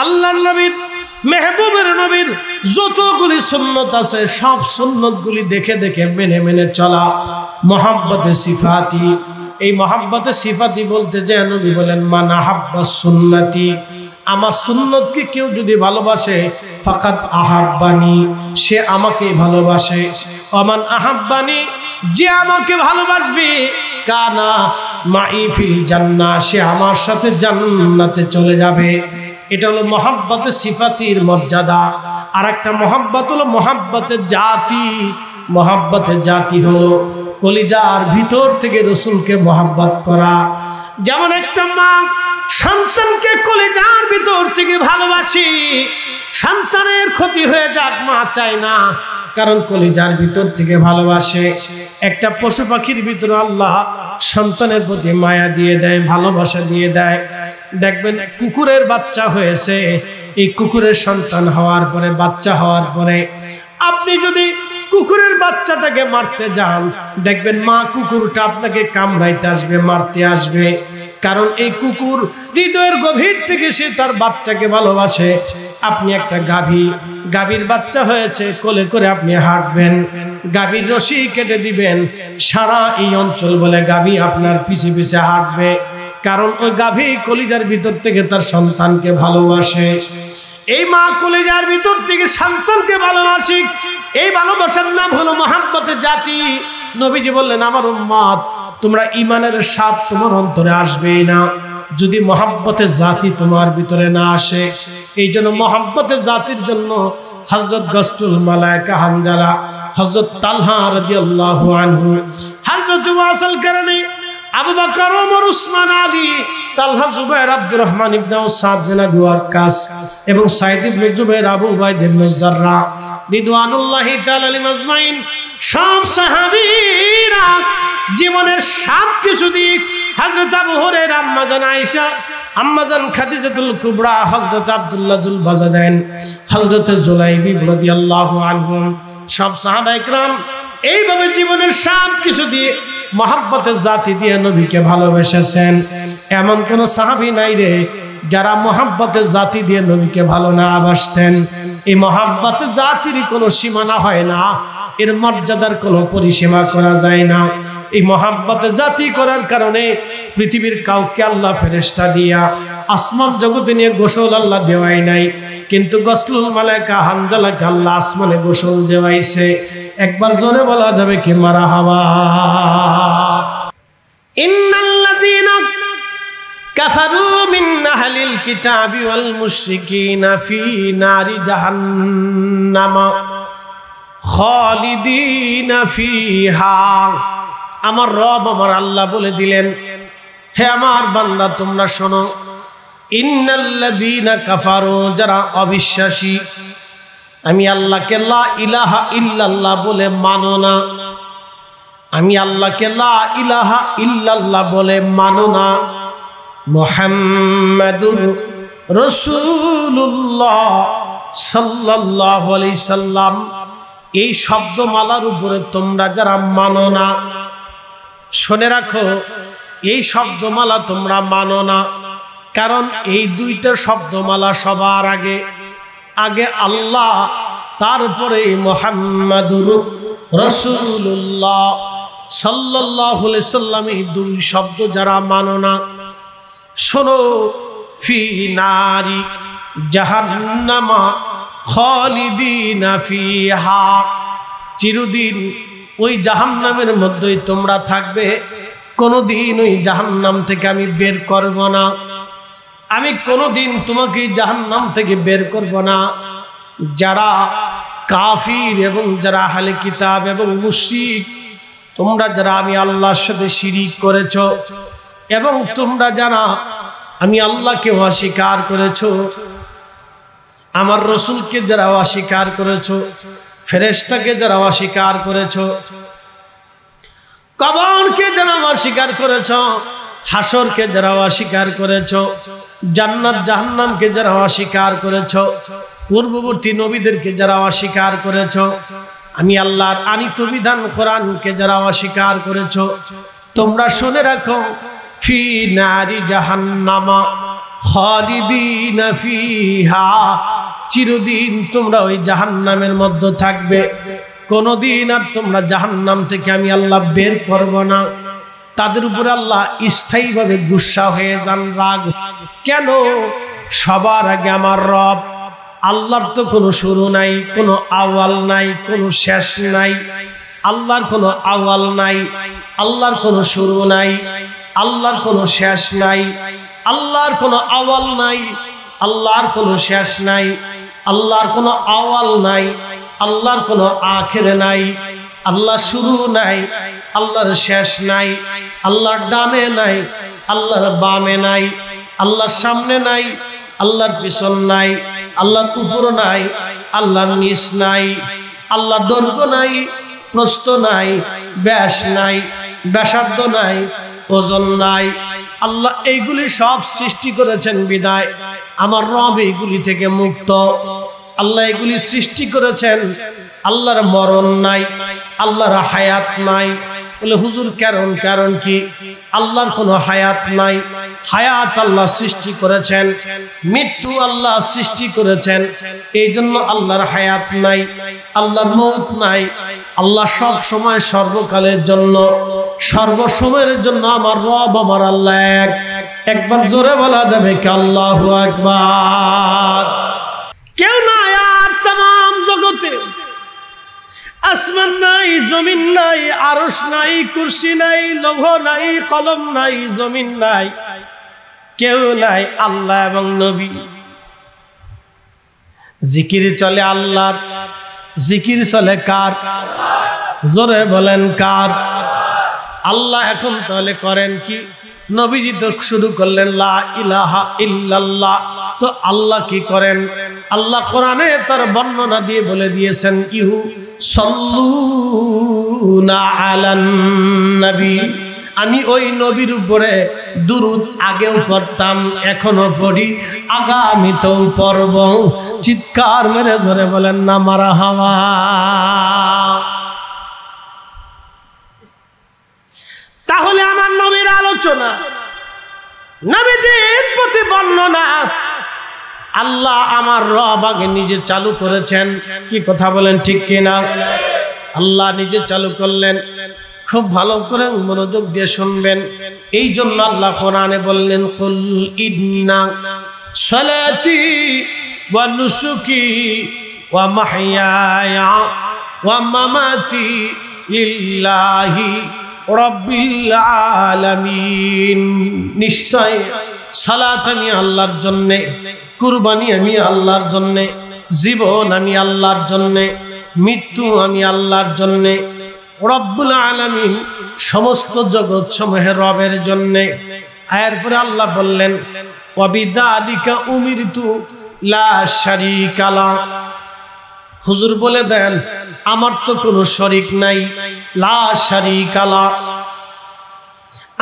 আল্লাহর নবীর, মেহবুবের নবীর যতগুলি সুন্নত আছে, সব সুন্নতগুলি দেখে দেখে মেনে মেনে চলা, মহাব্বতের সিফাতি। এই মহাব্বতের সিফাতি বলতে যে নবী বলেন, মান আহাব্বা সুন্নতি, আমার সুন্নতকে কেউ যদি ভালোবাসে, ফাকাদ আহাব্বানি, সে আমাকে ভালোবাসে। ওমান আহাব্বানি, যে আমাকে ভালোবাসবে, কানা মাই ফিল জান্নাহ, সে আমার সাথে জান্নাতে চলে যাবে। এটা হলো মহাব্বতের সিফাতির মর্যাদা। আর একটা মহাব্বত হলো মহাব্বতের জাতি। মহাব্বতের জাতি হলো কলিজার ভিতর থেকে রসুলকে মহাব্বত করা। যেমন একটা মা সন্তানকে কলিজার ভিতর থেকে ভালোবাসি, সন্তানের ক্ষতি হয়ে যাক মা চায় না, কারণ কলিজার ভিতর থেকে ভালোবাসে। একটা পশু পাখির ভিতরে আল্লাহ সন্তানের প্রতি মায়া দিয়ে দেয়, ভালোবাসা দিয়ে দেয়। দেখবেন কুকুরের বাচ্চা হয়েছে, এই কুকুরের সন্তান হওয়ার পরে, বাচ্চা হওয়ার পরে আপনি যদি কুকুরের বাচ্চাটাকে মারতে যান, দেখবেন মা কুকুরটা আপনাকে কামড়াইতে আসবে, মারতে আসবে। কারণ এই কুকুর হৃদয়ের গভীর থেকে সে তার বাচ্চাকে ভালোবাসে। আপনি একটা গাভীর বাচ্চা হয়েছে, কোলে করে আপনি হাঁটবেন, গাভীর রশি কেটে দিবেন, সারা এই অঞ্চল বলে গাভী আপনার পিছে পিছে হাঁটবে। কারণ ওই গাভী কলিজার ভিতর থেকে তার সন্তানকে ভালোবাসে। এই মা কলিজার ভিতর থেকে সন্তানকে ভালোবাসে, এই ভালোবাসার নাম হলো মহাব্বতের জাতি। নবীজি বললেন, আমার উম্মত তোমরা ঈমানের স্বাদ তোমার অন্তরে আসবেই না যদি মহাব্বতের জাতি তোমার ভিতরে না আসে। এই জন্য মহাব্বতের জাতির জন্য হযরত গসতুল মালায়েকা হানজালা, হযরত তালহা রাদিয়াল্লাহু আনহু, হযরত ওয়াসিল কারণী, আবু বকর, ওমর, উসমান, আলী, তালহা, জুবাইর, আব্দুর রহমান ইবনে সাদ বিন আবি ওয়াক্কাস এবং সাঈদ ইবনে জুবাইর, আবু উবাইদা ইবনে জাররাহ রিদওয়ানুল্লাহি তাআলা আলাইহিম আজমাইন, সব সাহাবীরা জীবনের সব কিছু দিয়ে হযরত আবু হুরায়রা, আম্মাজান আয়েশা, আম্মাজান খাদিজাতুল কুবরা, হযরত আব্দুল্লাহ জুল বাজাদাইন, হযরত জুলাইবি রাদিয়াল্লাহু আনহুম, সব সাহাবা ইকরাম এইভাবে জীবনের সব কিছু দিয়ে মহাব্বতের জাতি দিয়ে নবীকে ভালোবেসেছেন। এমন কোন সাহাবী নাই রে যারা মহাব্বতের জাতি দিয়ে নবীকে ভালো না বাসতেন। এই মহাব্বতের জাতির কোনো সীমানা হয় না, এর মর্যাদার কোনো পরিসীমা করা যায় না। এই মহাব্বতের জাতি করার কারণে পৃথিবীর কাউকে আল্লাহ ফেরেশতা দিয়া আসমান জগতে নিয়ে গোসল আল্লাহ দেওয়াই নাই, কিন্তু গসলুল মালায়েকা হানজালাকে আল্লাহ আসমানে গোসল দেওয়াইছে। একবার জোরে বলা যাবে কি মারহাবা। ইন্নাল্লাযীনা কাফারু মিন আহলিল কিতাবি ওয়াল মুশরিকিনা ফি নারি জাহান্নাম খালিদিনা ফিহা। আমার রব, আমার আল্লাহ বলে দিলেন, হে আমার বান্দা তোমরা শোনো, ইন্নাল্লাযীনা কাফারু, যারা অবিশ্বাসী, আমি আল্লাহকে লা ইলাহা ইল্লাল্লাহ বলে মানো না, আমি আল্লাহকে লা ইলাহা ইল্লাল্লাহ বলে মানো না, মুহাম্মাদুর রাসূলুল্লাহ সাল্লাল্লাহু আলাইহি সাল্লাম, এই শব্দমালার উপরে তোমরা যারা মানো না, শুনে রাখো, এই শব্দমালা তোমরা মানো না, কারণ এই দুইটা শব্দমালা সবার আগে, আগে আল্লাহ, তারপরে মুহাম্মাদুর রাসূলুল্লাহ সাল্লাল্লাহু আলাইহি সাল্লাম, এই দুই শব্দ যারা মানো না, শোনো, ফি নারি জাহান্নামা খালিদিনা ফিহা, চিরদিন ওই জাহান্নামের মধ্যেই তোমরা থাকবে, কোনদিন ওই জাহান্নাম থেকে আমি বের করব না, আমি কোনদিন তোমাকে জাহান্নাম থেকে বের করব না। যারা কাফির এবং যারা আহলে কিতাব এবং মুশরিক, তোমরা যারা আমি আল্লাহর সাথে শিরিক করেছো এবং তোমরা যারা আমি আল্লাহকে অস্বীকার করেছো, আমার রসুলকে যারা অস্বীকার করেছো, ফেরেশতাকে যারা অস্বীকার করেছো, কবরকে যারা অস্বীকার করেছো, হাসরকে যারা অস্বীকার করেছো, জান্নাত জাহান্নামকে যারা অস্বীকার করেছো, পূর্ববর্তী নবীদেরকে যারা অস্বীকার করেছো, আমি আল্লাহর আনিত বিধান কোরআনকে যারা অস্বীকার করেছো, তোমরা শুনে রাখো, ফি নারি জাহান্নামা খালিদিনা ফিহা, চিরদিন তোমরা ওই জাহান্নামের মধ্যে থাকবে, কোনদিন আর তোমরা জাহান্নাম থেকে আমি আল্লাহ বের করব না। তাদের উপর আল্লাহ স্থায়ীভাবে গুসা হয়ে যান, রাগ। কেন? সবার আগে আমার রব, আল্লাহর তো কোনো শুরু নাই, কোনো আওয়াল নাই, কোনো শেষ নাই। আল্লাহর কোনো আওয়াল নাই, আল্লাহর কোনো শুরু নাই, আল্লাহর কোনো শেষ নাই, আল্লাহর কোনো আওয়াল নাই, আল্লাহর কোনো শেষ নাই, আল্লাহর কোনো আওয়াল নাই, আল্লাহর কোনো আখের নাই, আল্লাহর শুরু নাই, আল্লাহর শেষ নাই, আল্লাহর ডানে নাই, আল্লাহর বামে নাই, আল্লাহর সামনে নাই, আল্লাহর পিছন নাই, আল্লাহর উপর নাই, আল্লাহর নিচ নাই, আল্লাহর দৈর্ঘ্য নাই, প্রস্থ নাই, ব্যাস নাই, ব্যাসার্ধ নাই, ওজন নাই। আল্লাহ এইগুলি সব সৃষ্টি করেছেন বিদায় আমার রব এইগুলি থেকে মুক্ত। আল্লাহ এগুলি সৃষ্টি করেছেন, আল্লাহর মরণ নাই, আল্লাহর হায়াত নাই। বলে হুজুর কারণ কি? আল্লাহর কোনো হায়াত নাই, হায়াত আল্লাহ সৃষ্টি করেছেন, মৃত্যু আল্লাহ সৃষ্টি করেছেন, এই জন্য আল্লাহর হায়াত নাই, আল্লাহর মৌত নাই। আল্লাহ সব সময় সর্বকালের জন্য, সর্বসময়ের জন্য আমার রব আমার আল্লাহ এক। একবার জোরে বলা যাবে কি আল্লাহু আকবার। কেউ নাই আর तमाम জগতে, আসমান নাই, জমিন নাই, আরশ নাই, কুরসি নাই, লৌহ নাই, কলম নাই, জমিন নাই, কেউ নাই, আল্লাহ এবং নবী। জিকির চলে আল্লাহর, জিকির চলে কার? জোরে বলেন কার? আল্লাহ। এখন তাহলে করেন কি? নবীজি তো শুরু করলেন লা ইলাহা ইল্লাল্লাহ, তো আল্লাহ কি করেন? আল্লাহ কোরআনে তার বর্ণনা দিয়ে বলে দিয়েছেন ইহু সাল্লুনা আলান নবী, আমি ওই নবীর উপরে দুরূদ আগেও করতাম, এখনো পড়ি, আগামীতেও পড়ব। চিৎকার মেরে ধরে বলেন না মারহাবা। তাহলে আমার নবীর আলোচনা, নবীজির প্রতি বর্ণনা আল্লাহ আমার রব আগে নিজে চালু করেছেন। কি কথা বলেন ঠিক কিনা? আল্লাহ নিজে চালু করলেন। খুব ভালো করে মনোযোগ দিয়ে শুনবেন। এই জন্য আল্লাহ কোরআনে বললেন কুল ইন্না সালাতি ওয়া নুসুকি ওয়া মাহইয়ায়া ওয়া মামাতি লিল্লাহি রাব্বিল আলামিন। নিশ্চয় সালাত আমি আল্লাহর জন্যে, কুরবানি আমি আল্লাহর জন্যে, জীবন আমি আল্লাহর জন্যে, মৃত্যু আমি আল্লাহর জন্যে, রব্বুল আলামিন সমস্ত জগৎ সমূহের রবের জন্যে। এরপরে আল্লাহ বললেন ওয়াবিযালিকা উমিরতু লা শারীকা লা। হুজুর বলে দেন আমার তো কোনো শরীক নাই, লা শারীকা লা,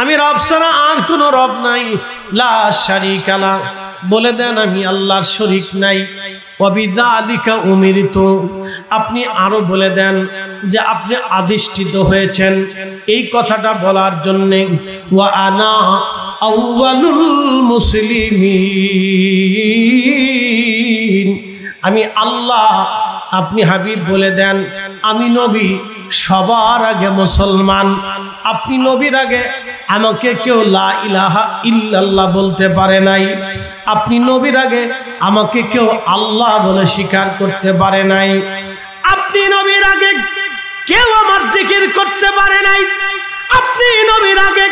আমি রব ছাড়া আর কোনো রব নাই, লা শারীকা লা। বলে দেন আমি আল্লাহর শরীক নাই। ওয়াবিযালিকা উমিরতু, আপনি আরো বলে দেন যে আপনি আদিষ্ঠিত হয়েছেন এই কথাটা বলার জন্য। ওয়া আনা আউয়ালুল মুসলিমিন, আমি আল্লাহ, আপনি হাবিব বলে দেন আমি নবী সবার আগে মুসলমান। আপনি নবীর আগে আমাকে কেউ লা ইলাহা ইল্লাল্লাহ বলতে পারে নাই, আপনি নবীর আগে আমাকে কেউ আল্লাহ বলে স্বীকার করতে পারে নাই, আপনি নবীর আগে কেউ আমার জিকির করতে পারে নাই, আপনি নবীর আগে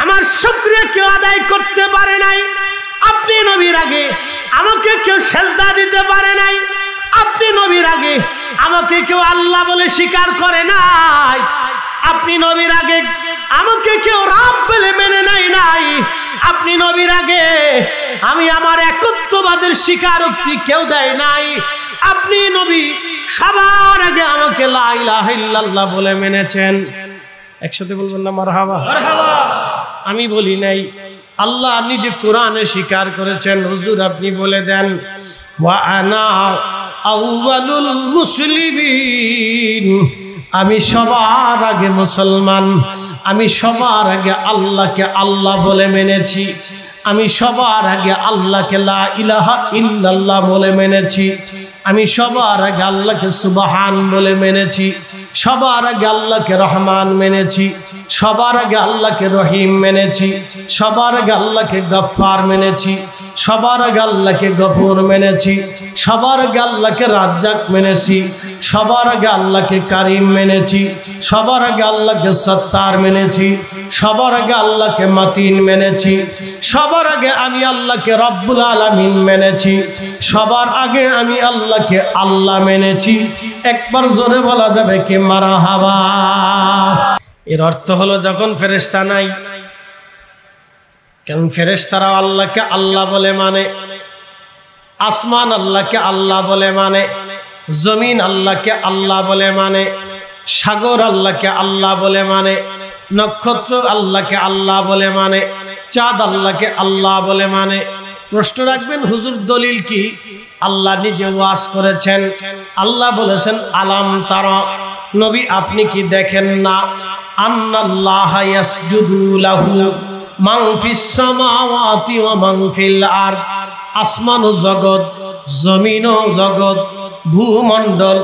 আমার শুকরিয়া কেউ আদায় করতে পারে নাই, আপনি নবীর আগে আমাকে কেউ সেজদা দিতে পারে নাই, আপনি নবীর আগে আমাকে কেউ আল্লাহ বলে স্বীকার করে নাই, আপনি নবীর আগে আমাকে কেউ রব বলে মেনে নাই, আপনি নবীর আগে আমি আমার একত্ববাদের স্বীকারোক্তি কেউ দেয় নাই, আপনি নবী সবার আগে আমাকে লা ইলাহা ইল্লাল্লাহ বলে মেনেছেন। একসাথে বলবেন না মারহাবা? আমি বলি নাই, আল্লাহ নিজে কোরআনে স্বীকার করেছেন। হুজুর আপনি বলে দেন ওয়া আনা আউয়ালুল মুসলিমিন, আমি সবার আগে মুসলমান, আমি সবার আগে আল্লাহকে আল্লাহ বলে মেনেছি, আমি সবার আগে আল্লাহকে লা ইলাহা ইল্লাল্লাহ বলে মেনেছি, আমি সবার আগে আল্লাহকে সুবহান বলে মেনেছি, সবার আগে আল্লাহকে রহমান মেনেছি, সবার আগে আল্লাহকে রহিম মেনেছি, সবার আগে আল্লাহকে গফফার মেনেছি, সবার আগে আল্লাহকে গফুর মেনেছি, সবার আগে আল্লাহকে রাজ্জাক মেনেছি, সবার আগে আল্লাহকে কারিম মেনেছি, সবার আগে আল্লাহকে সত্তার মেনেছি, সবার আগে আল্লাহকে মাতিন মেনেছি, সবার আগে আমি আল্লাহকে রব্বুল আলামিন মেনেছি, সবার আগে আমি আল্লাহকে আল্লাহ মেনেছি। একবার জোরে বলা যাবে কি মারহাবা? এর অর্থ হলো যখন ফেরেশতা নাই, কারণ ফেরেশতারা আল্লাহকে আল্লাহ বলে মানে, আসমান আল্লাহকে আল্লাহ বলে মানে, জমিন আল্লাহকে আল্লাহ বলে মানে, সাগর আল্লাহকে আল্লাহ বলে মানে, নক্ষত্র আল্লাহকে আল্লাহ বলে মানে, চাঁদ আল্লাহকে আল্লাহ বলে মানে। প্রশ্ন রাখবেন হুজুর দলিল কি? আল্লাহ নিজে ওয়াজ করেছেন, আল্লাহ বলেছেন আলাম তারা, নবী আপনি কি দেখেন না, আন্নাল্লাহা ইয়াসজুদু লাহু মান ফিস সামাওয়াতি ওয়া মান ফিল আরদ, আসমান ও জগৎ, জমিন ও জগৎ, ভূমণ্ডল,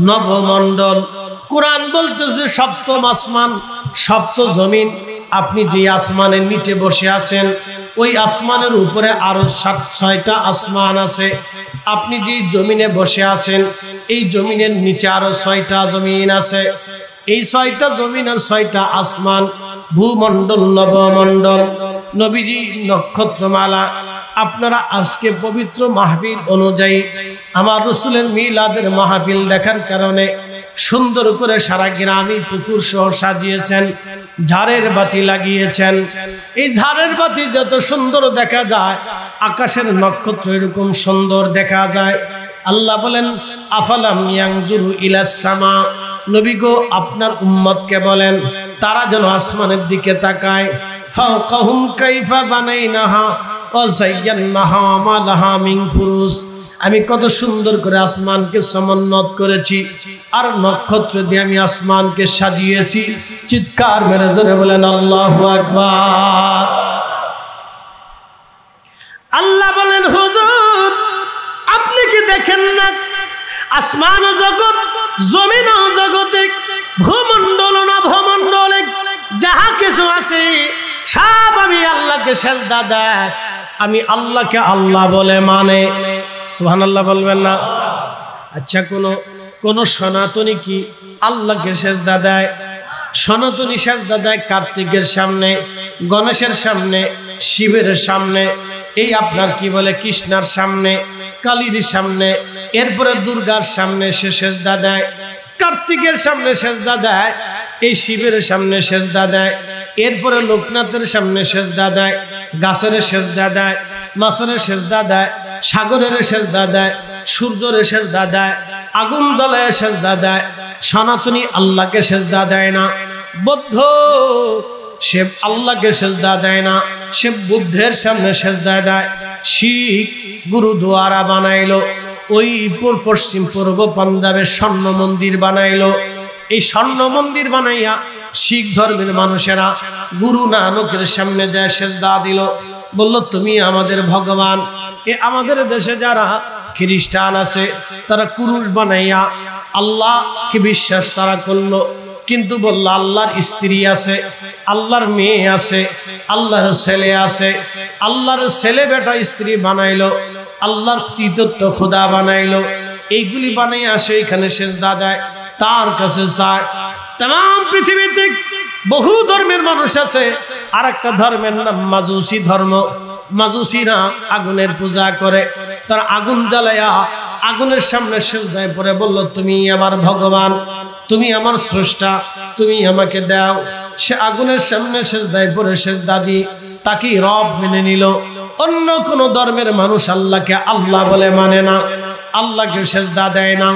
নবমণ্ডল। কোরআন বলতেছে সপ্তম আসমান, সপ্ত জমিন আপনি যে আসমানের নিচে বসে আছেন ওই আসমানের উপরে আরো 6টা আসমান আছে। আপনি যে জমিনে বসে আছেন এই জমিনের নিচে আরো 6টা জমিন আছে। এই 6টা জমিন আর 6টা আসমান, ভূমণ্ডল, নবমণ্ডল, নবীজি নক্ষত্রমালা। আপনারা আজকে পবিত্র মাহফিল অনুযায়ী আমার রাসূলের মিলাদের মাহফিল দেখার কারণে সুন্দর করে সারা গ্রামে পুকুর সহ সাজিয়েছেন, ঝাড়ের বাতি লাগিয়েছেন। এই ঝাড়ের বাতি যত সুন্দর দেখা যায়, আকাশের নক্ষত্র এরকম সুন্দর দেখা যায়। আল্লাহ বলেন আফালাম ইয়ানজুরু ইলাস সামা, নবী গো আপনার উম্মতকে বলেন তারা যেন আসমানের দিকে তাকায়। ফাওকাহুম কাইফা বানাইনাহা ওয়া যায়্যানাহা মা লাহা মিন ফুরুজ, আমি কত সুন্দর করে আসমানকে সমুন্নত করেছি আর নক্ষত্র দিয়ে আমি আসমানকে সাজিয়েছি। চিৎকার মেরে জোরে বলেন আল্লাহু আকবার। আল্লাহ বলেন হুজুর আপনি কি দেখেন না আসমান ও জগৎ, জমিন ও জগতে, ভূমণ্ডল ও নভমণ্ডলে যাহা কিছু আছে সব আমি আল্লাহকে সেজদা দেয়, আমি আল্লাহকে আল্লাহ বলে মানে। সুবহানাল্লাহ বলবেন না? আচ্ছা কোন সনাতনী কি আল্লাহকে সেজদা দেয়? সনাতনী সেজদা দেয় কার্তিকের সামনে, গণেশের সামনে, শিবের সামনে, এই আপনার কি বলে কৃষ্ণার সামনে, কালীর সামনে, এরপরে দুর্গার সামনে সে সেজদা দেয়, কার্তিকের সামনে সেজদা দেয়, এই শিবের সামনে সেজদা দেয়, এরপরে লোকনাথের সামনে সেজদা দেয়, গাছের সেজদা দেয়, মাছের সেজদা দেয়, সাগরের সেজদা দেয়, সূর্যের সেজদা দেয়, আগুন জ্বলায় সেজদা দেয়। সনাতনী আল্লাহকে সেজদা দেয় না, বৌদ্ধ সে আল্লাহকে সেজদা দেয় না, সে বুদ্ধের সামনে সেজদা দেয়। শিখ গুরুদুয়ারা বানাইলো, ওই পশ্চিম পূর্ব পাঞ্জাবের স্বর্ণ মন্দির বানাইলো। এই স্বর্ণ মন্দির বানাইয়া শিখ ধর্মের মানুষেরা গুরু নানকের সামনে যায় সেজদা দিল, বলল তুমি আমাদের ভগবান। এ আমাদের দেশে যারা খ্রিস্টান আছে তারা কুরুশ বানাইয়া আল্লাহকে বিশ্বাস তারা করলো, কিন্তু বলল আল্লাহর স্ত্রী আছে, আল্লাহর মেয়ে আছে, আল্লাহর ছেলে আছে, আল্লাহর ছেলে বেটা স্ত্রী বানাইলো, আল্লাহর তৃতীয়ত্ব খোদা বানাইলো। এইগুলি বানাই আসে এখানে সেজদা দেয়, তার কাছে চায়। तमाम পৃথিবীতে বহু ধর্মের মানুষ আছে। আর একটা ধর্মের নাম মাজুসি ধর্ম। মাজুসিরা আগুনের পূজা করে, তারা আগুন জ্বালায়া আগুনের সামনে সিজদায় পড়ে বলল তুমি আমার ভগবান, তুমি আমার স্রষ্টা, তুমি আমাকে দাও। সে আগুনের সামনে সিজদায় পড়ে সিজদা দিয়ে তাকে রব মেনে নিল। অন্য কোন ধর্মের মানুষ আল্লাহকে আল্লাহ বলে মানে না, আল্লাহকে সিজদা দেয় না।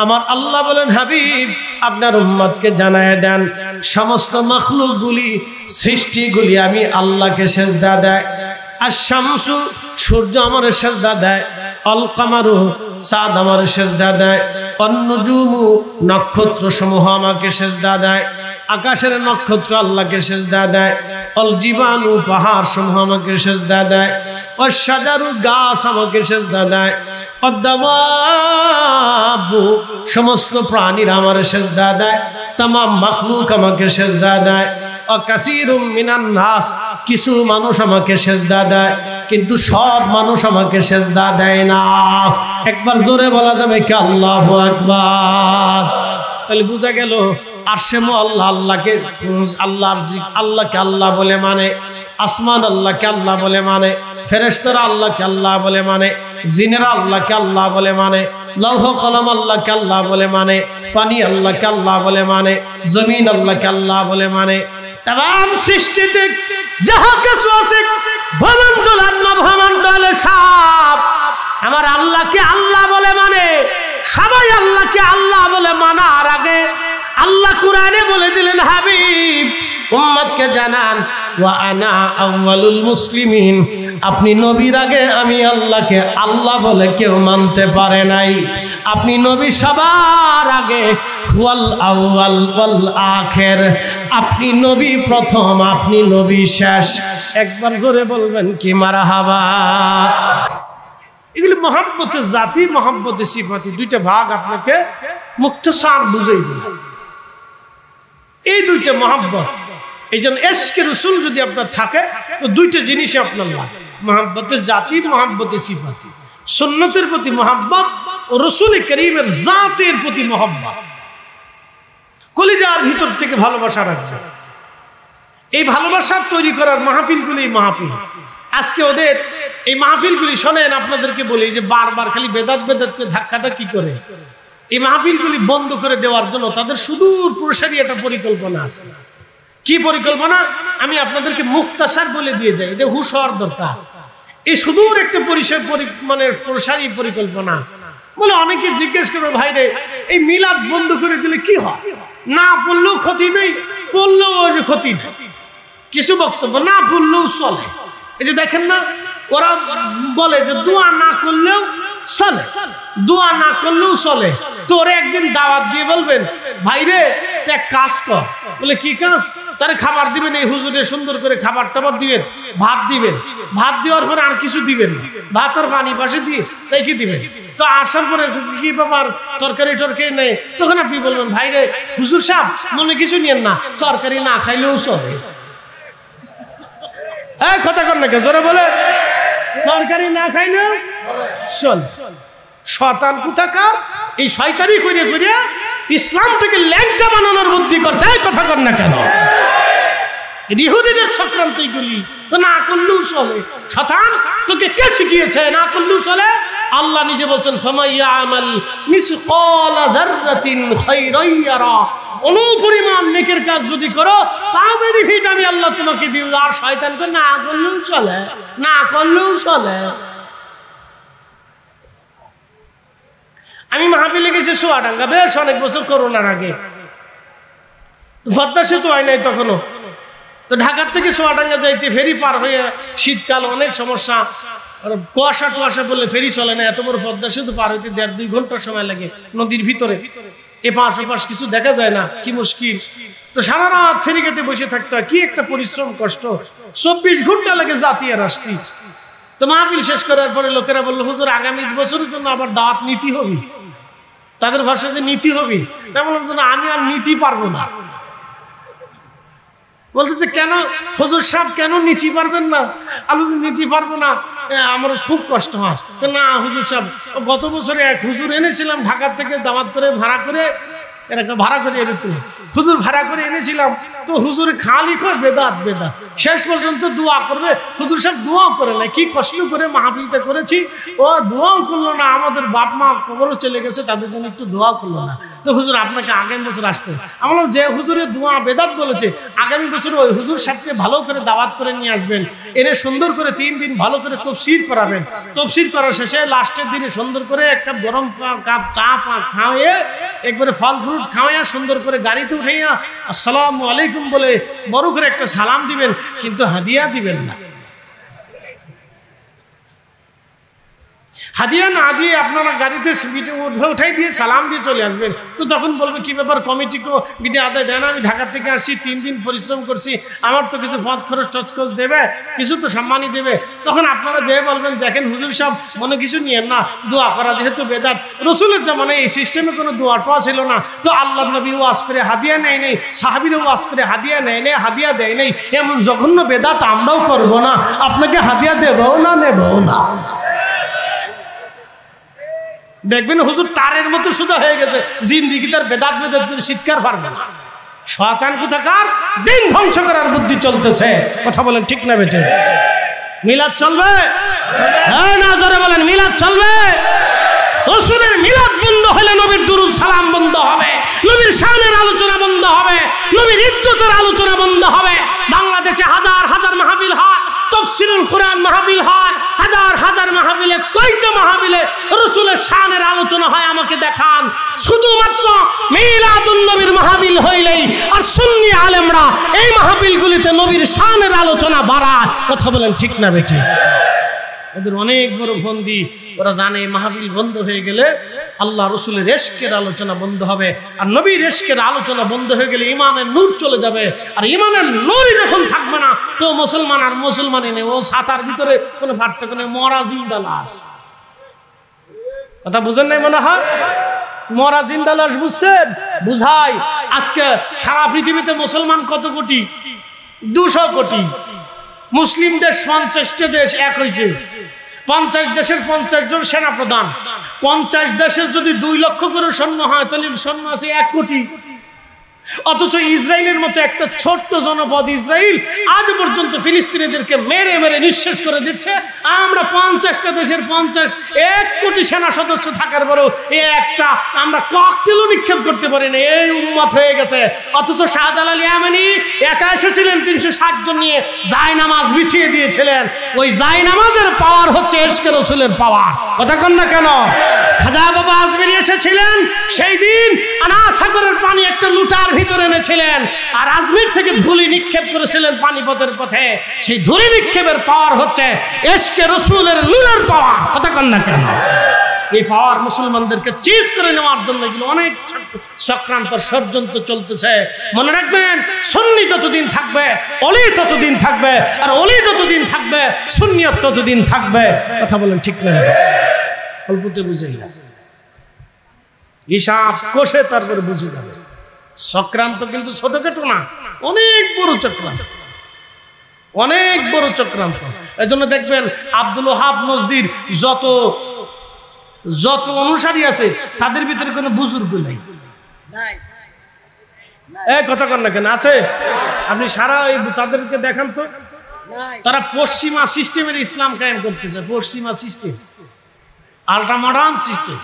আমার আল্লাহ বলেন হাবিব আপনার উম্মতকে জানায় দেন সমস্ত মাখলুকগুলি সৃষ্টিগুলি আমি আল্লাহকে সিজদা দেয়। আর শামসু সূর্য আমার সিজদা দেয়, আল কামারু চাঁদ আমার সিজদা দেয়, অন্নুজুমু নক্ষত্র সমূহ আমাকে সিজদা দেয়, আকাশের নক্ষত্র আল্লাহকে সিজদা দেয়, অল জীবাণু পাহাড় সমূহ আমাকে সিজদা দেয়, অসাজারু গাছ আমাকে সিজদা দেয়, অদ্দামাবু সমস্ত প্রাণীরা আমার সিজদা দেয়, তামাম মাখলুক আমাকে সিজদা দেয়। অকাসিরুম মিনান নাস কিছু মানুষ আমাকে সিজদা দেয়, কিন্তু সব মানুষ আমাকে সিজদা দেয় না। একবার জোরে বলা যাবে কি আল্লাহু আকবার? তাহলে বোঝা গেল আরশেমো আল্লাহ আল্লাহকে আল্লাহকে আল্লাহ বলে মানে, আসমান আল্লাহকে আল্লাহ বলে মানে, ফেরেশতারা আল্লাহকে আল্লাহ বলে মানে, জিনেরা আল্লাহকে আল্লাহ বলে মানে, লৌহ কলম আল্লাহকে আল্লাহ বলে মানে, পানি আল্লাহকে আল্লাহ বলে মানে, জমিন আল্লাহকে আল্লাহ বলে মানে। तमाम সৃষ্টিতে যাহা কিছু আছে ভূমণ্ডল আর নভমণ্ডলে সব আমার আল্লাহকে আল্লাহ বলে মানে। সবাই আল্লাহকে আল্লাহ বলে মানার আগে আল্লাহ কুরআনে বলে দিলেন হাবিব উম্মতকে জানান ওয়া আনা আউয়ালুল মুসলিমিন, আপনি নবীর আগে আমি আল্লাহকে আল্লাহ বলে কেউ মানতে পারে নাই। আপনি নবী সবার আগে, ওয়াল আউয়াল ওয়াল আখির, আপনি নবী প্রথম, আপনি নবী শেষ। একবার জোরে বলবেন কি মারহাবা। এগুলি মহব্বতের জাতি, মহব্বতের সিফাতি, দুইটা ভাগ আপনাকে মুক্তসার বুঝাই দিল। এই দুইটা মহব্বত, এই জন্য ইশকে রাসূল যদি আপনার থাকে তো দুইটা জিনিসই আপনার লাগবে, মহব্বতের জাতি, মহব্বতের সিফাত। সুন্নতের প্রতি মহব্বত ও রাসূল করিমের জাতের প্রতি মহব্বত, কলিজার ভিতর থেকে ভালোবাসা রাখবে। এই ভালোবাসার তৈরি করার মাহফিলগুলি মাহফিল। আজকে ওদের এই মাহফিলগুলি শোনেন, আপনাদেরকে বলি যে বারবার খালি বেদাত বেদাতকে ধাক্কাধাক্কি করে এই মাহফিলগুলি বন্ধ করে দেওয়ার জন্য তাদের সুদূর প্রসারী একটা পরিকল্পনা আছে। কি পরিকল্পনা? আমি আপনাদেরকে মুক্তাসার বলে দিয়ে যাই, এটা হুশ হওয়ার দরকার। এই সুদূর একটা মানে প্রসারী পরিকল্পনা। বলে অনেকে জিজ্ঞেস করবে, ভাই রে এই মিলাদ বন্ধ করে দিলে কি হয়? না পড়লেও ক্ষতি নেই, পড়লেও ক্ষতি নেই। কিছু বক্তব্য না পড়লেও চলে। এই যে দেখেন না, ওরা বলে যে দোয়া না করলেও চলে, দোয়া না করলেও চলে। তো ওরা একদিন দাওয়াত দিয়ে বলবেন, ভাই রে এক কাজ কর। বলে কি কাজ? তারে খাবার দিবেন, এই হুজুরে সুন্দর করে খাবার টাবার দিবেন, ভাত দিবেন। ভাত দেওয়ার পরে আর কিছু দিবেন, ভাত আর পানি পাশে দিয়ে রেখে দিবেন। তো আসার পরে কি ব্যাপার, তরকারি টরকারি নেই, তখন আপনি বলবেন, ভাই রে হুজুর সাহেব মনে কিছু নিয়েন না, তরকারি না খাইলেও চলে। এই কথা কর না কে, জোরে বলে, তরকারি না খাইলেও চলে। শয়তান কোথাকার এই শয়তানি করে করে ইসলাম থেকে ল্যাংটা বানানোর বুদ্ধি করছে। এই কথা কর না কেন? ইহুদিদের চক্রান্ত এগুলি, না করলেও চলে। শয়তান তোকে কে শিখিয়েছে না করলেও চলে? আল্লাহ নিজে বলছেন, ফামাইয়া আমাল মিসকালা যাররাতিন খায়রান ইয়ারা, অনুপরিমাণ নেকের কাজ যদি করো তাও বেনিফিট আমি আল্লাহ তোমাকে দিব। আর শয়তানকে না করলেও চলে, না করলেও চলে। আমি মাহফিলে গেছি চুয়াডাঙ্গা, বেশ অনেক বছর করোনার আগে, পদ্মা সেতু হয় নাই তখনও। তো ঢাকার থেকে চুয়াডাঙ্গা যাইতে ফেরি পার হয়ে শীতকাল, অনেক সমস্যা, কুয়াশা টুয়াশা বললে ফেরি চলে না। এত বড় পদ্মা সেতু পার হইতে 1.5-2 ঘন্টা সময় লাগে নদীর ভিতরে, এপাশ ওপাশ কিছু দেখা যায় না, কি মুশকিল। তো সারা রাত ফেরিঘাটে বসে থাকতে হয়, কি একটা পরিশ্রম, কষ্ট। 24 ঘন্টা লাগে জাতি আর আসতি। তো মাহফিল শেষ করার পরে লোকেরা বললো, হুজুর আগামী বছরের জন্য আবার দাওয়াত নীতি হবে। তাদের ভাষায় যে নীতি হবে, তেমন আমি আর নীতি পারবো না। বলতেছে কেন হুজুর সাহেব, কেন নীতি পারবেন না? আমি নীতি পারবো না, আমার খুব কষ্ট হয়। না হুজুর সাহেব, গত বছরে এক হুজুর এনেছিলাম ঢাকার থেকে দাওয়াত করে ভাড়া করে, ভাড়া করে এনেছিলাম, হুজুর ভাড়া করে এনেছিলাম। তো হুজুর খালি কয় বেদাত বেদাত, শেষ পর্যন্ত দোয়া করবে। হুজুর সাহেব দোয়াও করে না, কি কষ্ট করে মাহফিলটা করেছি, ও দোয়াও করলো না। আমাদের বাপ মা কবরও চলে গেছে, তাদের জন্য একটু দোয়া করলো না। তো হুজুর আপনাকে আগামী বছর আসতে। আমি বললাম, যে হুজুরের দোয়া বেদাত বলেছে, আগামী বছর ওই হুজুর সাহেবকে ভালো করে দাওয়াত করে নিয়ে আসবেন, এনে সুন্দর করে 3 দিন ভালো করে তফসির করাবেন। তফসির করার শেষে লাস্টের দিনে সুন্দর করে একটা গরম কাপ চা খাওয়াইয়ে, একবারে ফল ফ্রুট খাওয়াইয়া, সুন্দর করে গাড়িতে উঠাইয়া আসসালামু আলাইকুম বলে বড় করে একটা সালাম দিবেন, কিন্তু হাদিয়া দিবেন না। হাদিয়া না দিয়ে আপনারা গাড়িতে উঠাই দিয়ে সালাম দিয়ে চলে আসবেন। তো তখন বলবে, কি ব্যাপার, কমিটিকে বিধি আদায় দেয় না? আমি ঢাকা থেকে আসছি, 3 দিন পরিশ্রম করছি, আমার তো কিছু পথ খরচ টচ খরচ দেবে, কিছু তো সম্মানই দেবে। তখন আপনারা যে বলবেন, দেখেন হুজুর সাহেব মনে কিছু নিয়েন না, দোয়া করা যেহেতু বেদাত, রসুলের জামানায় এই সিস্টেমে কোনো দোয়া টোয়া ছিল না। তো আল্লাহ নবী ওয়াজ করে হাদিয়া নেয় নেই, সাহাবীরা ওয়াজ করে হাদিয়া নেয় নেই, হাদিয়া দেয় নেই, এমন জঘন্য বেদাত আমরাও করবো না, আপনাকে হাদিয়া দেবও না, নেবও না। দেখবেন হুজুর তারের মতো সোজা হয়ে গেছে, জিন্দিগি তার বেদাত বেদাত করে শীতকার পারবে না। শয়তান কোথাকার, দিন ধ্বংস করার বুদ্ধি চলতেছে। কথা বলেন ঠিক না বেটে? মিলাদ চলবে? হ্যাঁ না, জোরে বলেন, মিলাদ চলবে? রাসূলের মিলাদ বন্ধ হলে নবীর দুরূদ সালাম বন্ধ হবে, নবীর শানের আলোচনা বন্ধ হবে, নবীর ইজ্জতের আলোচনা বন্ধ হবে। বাংলাদেশে হাজার হাজার মাহফিল হয়, তাফসীরুল কোরআন মাহফিল হয়, হাজার হাজার মাহফিলে, কয়টা মাহফিলে রাসূলের শানের আলোচনা হয় আমাকে দেখান। শুধুমাত্র মিলাদুন নবীর মাহফিল হইলেই আর সুন্নি আলেমরা এই মাহফিলগুলিতে নবীর শানের আলোচনা বাড়ায়। কথা বলেন ঠিক না বেটি? ওদের অনেক বড় বন্দি, ওরা জানে মাহফিল বন্ধ হয়ে গেলে আল্লাহ রসুলের ইশকের আলোচনা বন্ধ হবে, আর নবীর ইশকের আলোচনা বন্ধ হয়ে গেলে ইমানের নূর চলে যাবে। আর ইমানের নূরই যখন থাকবে না, তো মুসলমান আর মুসলমানই নেই, ও ছাতার ভিতরে কোনো পার্থক্য নেই, মরা জিন্দা লাশ। কথা বুঝেন নাই মনে হয়? মরা জিন্দা লাশ বুঝছেন? বুঝাই। আজকে সারা পৃথিবীতে মুসলমান কত কোটি? 200 কোটি মুসলিম দেশ 50টা দেশ এক হয়েছে 50 দেশের 50 জন সেনাপ্রধান 50 দেশের যদি 2 লক্ষ করে সৈন্য হয় তাহলে সৈন্য আছে 1 কোটি অথচ ইসরায়েলের মতো একটা ছোট্ট জনপদ ইসরায়েল আজ পর্যন্ত ফিলিস্তিনিদেরকে মেরে মেরে নিঃশেষ করে দিচ্ছে আমরা 50টা দেশের 1 কোটি সেনা সদস্য থাকার পরেও একটা আমরা ককটেলও নিক্ষেপ করতে পারি না এই উম্মত হয়ে গেছে অথচ শাহজালাল ইয়ামানি একা এসেছিলেন 360 জন নিয়ে জায়নামাজ বিছিয়ে দিয়েছিলেন ওই জায়নামাজের পাওয়ার হচ্ছে ইশকে রাসূলের পাওয়ার কথা কন না কেন খাজা বাবা আজমিরি এসেছিলেন সেই দিন আনা সাগরের পানি একটা লুটার ভিতরে এনেছিলেন আর আজমির থেকে ধুলি নিক্ষেপ করেছিলেন পানিপথের পথে সেই ধুলি নিক্ষেপের পাওয়ার হচ্ছে ইশকে রাসূলের নূরের পাওয়ার কথা কন না কেন এই পাওয়ার মুসলমানদেরকে চিজ করে নেওয়ার জন্য এগুলো অনেক চক্রান্ত ষড়যন্ত্র চলতেছে মনে রাখবেন সুন্নি যতদিন থাকবে ওলি ততদিন থাকবে আর ওলি যতদিন থাকবে সুন্নিয়ত ততদিন থাকবে কথা বলেন ঠিক না অল্পতে বুঝাইলা হিসাব কষে তারপরে বুঝে যাবে চক্রান্ত কিন্তু ছোটখাটো না অনেক বড় চক্রান্ত অনেক বড় চক্রান্ত এজন্য দেখবেন আব্দুল ওহাব নজদির যত অনুসারী আছে তাদের ভিতরে কোনো বুজুর্গ নাই এই কথা কন না কেন আছে আপনি সারা তাদেরকে দেখান তো তারা পশ্চিমা সিস্টেমের ইসলাম কায়েম করতেছে পশ্চিমা সিস্টেম আল্ট্রা মডার্ন সিস্টেম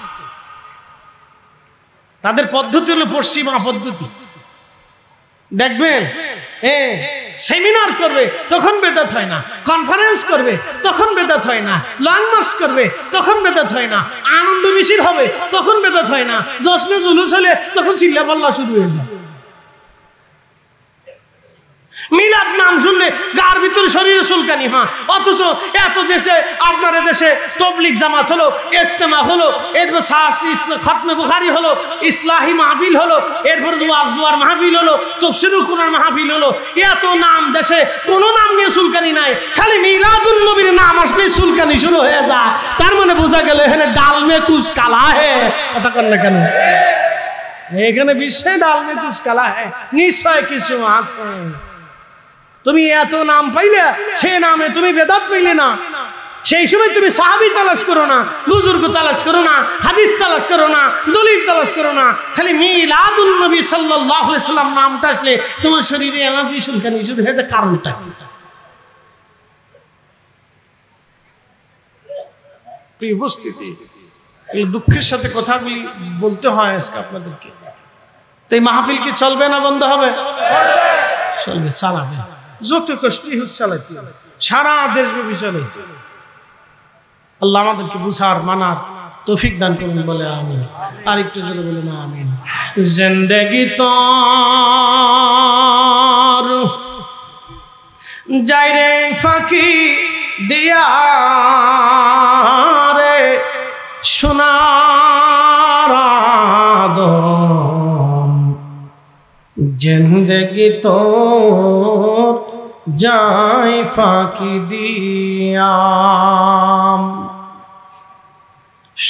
তাদের পদ্ধতি হলো পশ্চিমা পদ্ধতি দেখবেন সেমিনার করবে তখন বেদাত হয় না কনফারেন্স করবে তখন বেদাত হয় না লং মার্চ করবে তখন বেদাত হয় না আনন্দ মিছিল হবে তখন বেদাত হয় না জশ্ন জুলুস হলে তখন চিল্লাপাল্লা শুরু হয়ে যায় মিলাদ নাম শুনলে গার ভিতরে শরীরে চুলকানি হয় অথচ এত দেশে আপনার দেশে তবলিগ জামাত হলো ইজতেমা হলো এরপর খতমে বুখারী হলো ইসলাহি মাহফিল হলো এরপর ওয়াজ দুয়ার মাহফিল হলো তাফসীরুল কুরআন মাহফিল হলো এত নাম দেশে কোনো নাম নিয়ে চুলকানি নাই খালি মিলাদুন নবীর নাম আসলে চুলকানি শুরু হয়ে যায় তার মানে বোঝা গেল এখানে ডাল মে কুছ কালা হে কথা কর না কেন এখানে বিশ্বে ডাল মে কুছ কালা হে নিশ্চয় কিছু আছে তুমি এত নাম পাইলে সেই নামে তুমি বেদাত পাইলে না সেই সময় তুমি সাহাবী তালাশ করো না বুজুর্গ তালাশ করো না হাদিস তালাশ করো না দলিল তালাশ করো না খালি মিলাদুন নবী সাল্লাল্লাহু আলাইহি সাল্লাম নামটা আসলে তোমার শরীরে এনার্জি চুলকানি শুরু হয়ে যায় কারণটা কি প্রিয় উপস্থিতি এই দুঃখের সাথে কথাগুলি বলতে হয় আজকে আপনাদেরকে তো এই মাহফিল কি চলবে না বন্ধ হবে চলবে চালাবে যত কষ্টই হোক চালাইতে সারা দেশব্যাপী চালাইতে আল্লাহ আমাদেরকে বুঝার মানার তৌফিক দান করুন বলে আমিন আর একটু জোরে বলে না আমিন জিন্দেগি তোর যাই রে ফাঁকি দিয়া রে সোনার আদম জিন্দেগি তোর যাই ফাঁকি দিয়া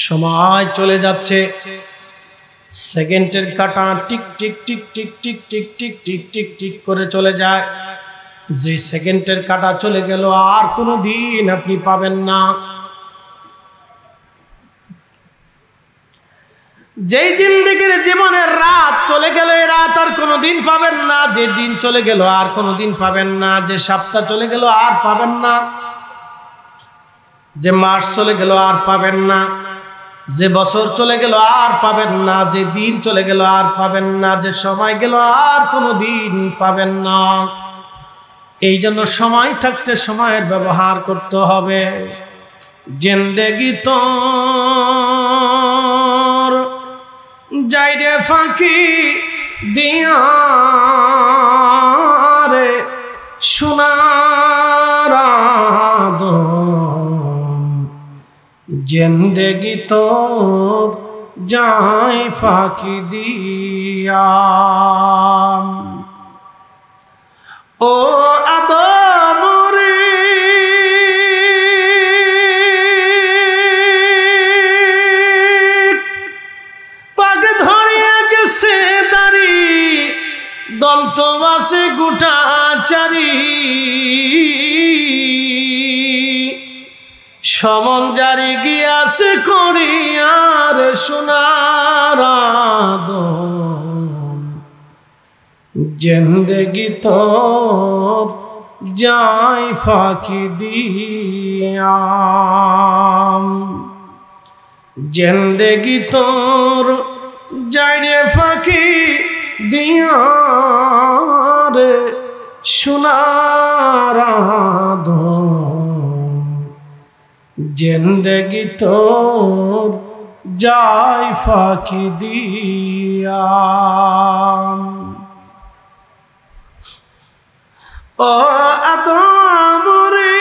সময় চলে যাচ্ছে সেকেন্ডের কাঁটা tick tick tick tick tick tick tick tick tick tick করে চলে যায় যে সেকেন্ডের কাঁটা চলে গেল আর কোনো দিন আপনি পাবেন না যেই জিন্দেগির জীবনের রাত চলে গেল এই রাত আর কোনোদিন পাবেন না যে দিন চলে গেল আর কোনোদিন পাবেন না যে সপ্তাহ চলে গেল আর পাবেন না যে মাস চলে গেল আর পাবেন না যে বছর চলে গেল আর পাবেন না যে দিন চলে গেল আর পাবেন না যে সময় গেল আর কোনোদিন পাবেন না এই জন্য সময় থাকতে সময়ের ব্যবহার করতে হবে জিন্দেগি তোর যাই রে ফাঁকি দিয়া রে সোনার আদম জিন্দেগি তোর যাই ফাঁকি দিয়া ও আদম রে দন্ত আছে গোটাচারি সমন জারি গিয়াছে করিয়ার সোনার আদম জিন্দেগি তোর যায় ফাঁকি দিয়া জিন্দেগি তোর যায় রে ফাঁকি দিয়া রে সোনার আদম জিন্দেগি তোর যায় ফাঁকি দিয়া ও আদম রে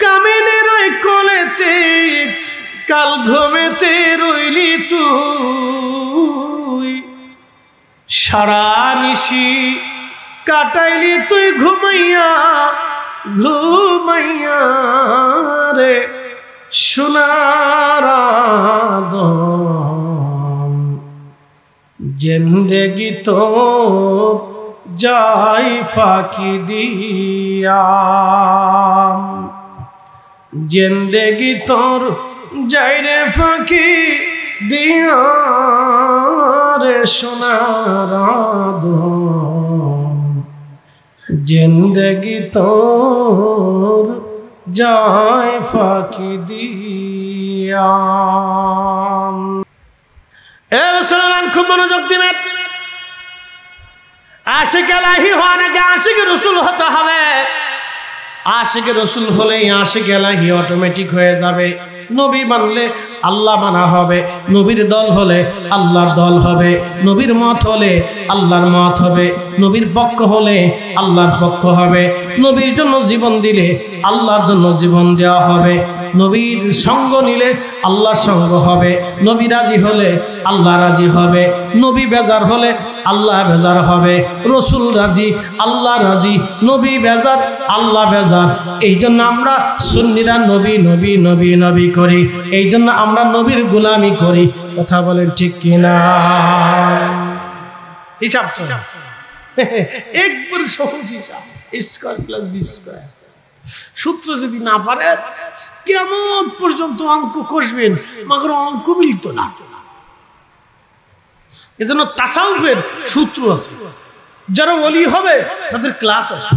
কামিনের ওই কোলেতে কাল ঘুমেতে রইলি তুই সারা নিশি কাটাইলি তুই ঘুমাইয়া ঘুমাইয়া রে সোনার আদম জিন্দেগি তোর যায় ফাঁকি দিয়া জিন্দেগি তোর যায় রে ফাঁকি দিয়া রে সোনার আদম জিন্দেগি তোর যায় ফাঁকি দিয়া এ মুসলমান খুব মনোযোগ দিবেন আশিক ইলাহি হওয়া নাকি আশিক রাসূল হতে হবে আশিক রাসূল হলেই আশিক ইলাহি অটোমেটিক হয়ে যাবে নবী মানলে আল্লাহ মানা হবে নবীর দল হলে আল্লাহর দল হবে নবীর মত হলে আল্লাহর মত হবে নবীর পক্ষ হলে আল্লাহর পক্ষ হবে নবীর জন্য জীবন দিলে আল্লাহর জন্য জীবন দেওয়া হবে নবীর সঙ্গ নিলে আল্লাহর সঙ্গ হবে নবী রাজি হলে আল্লাহ রাজি হবে নবী বেজার হলে আল্লাহ বেজার হবে রসুল রাজি আল্লাহ রাজি নবী বেজার আল্লাহ বেজার এই জন্য আমরা সুন্নিরা নবী নবী নবী নবী করি এই জন্য আমরা নবীর গোলামি করি কথা বলেন ঠিক কিনা হিসাব একবার সহজ হিসাব স্কয়ার প্লাস বি স্কয়ার সূত্র যদি না পারে কেমন পর্যন্ত অঙ্ক কষবেন মাগর অঙ্ক মিলত না এজন্য তাসাউফের সূত্র আছে যারা ওলি হবে তাদের ক্লাস আছে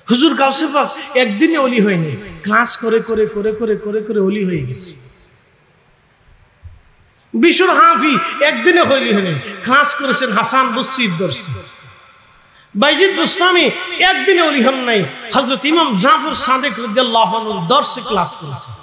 হুজুর গাউসে পাক একদিনে ওলি হয়নি ক্লাস করে করে করে করে করে করে ওলি হয়ে গেছে বিশুর হাফি একদিনে ওলি হয়নি ক্লাস করেছেন হাসান বসরির দর্শে বাইজিদ বুস্তামি একদিনে ওলি হন নাই হযরত ইমাম জাফর সাদিক রাদিয়াল্লাহু আনহু দর্শে ক্লাস করেছেন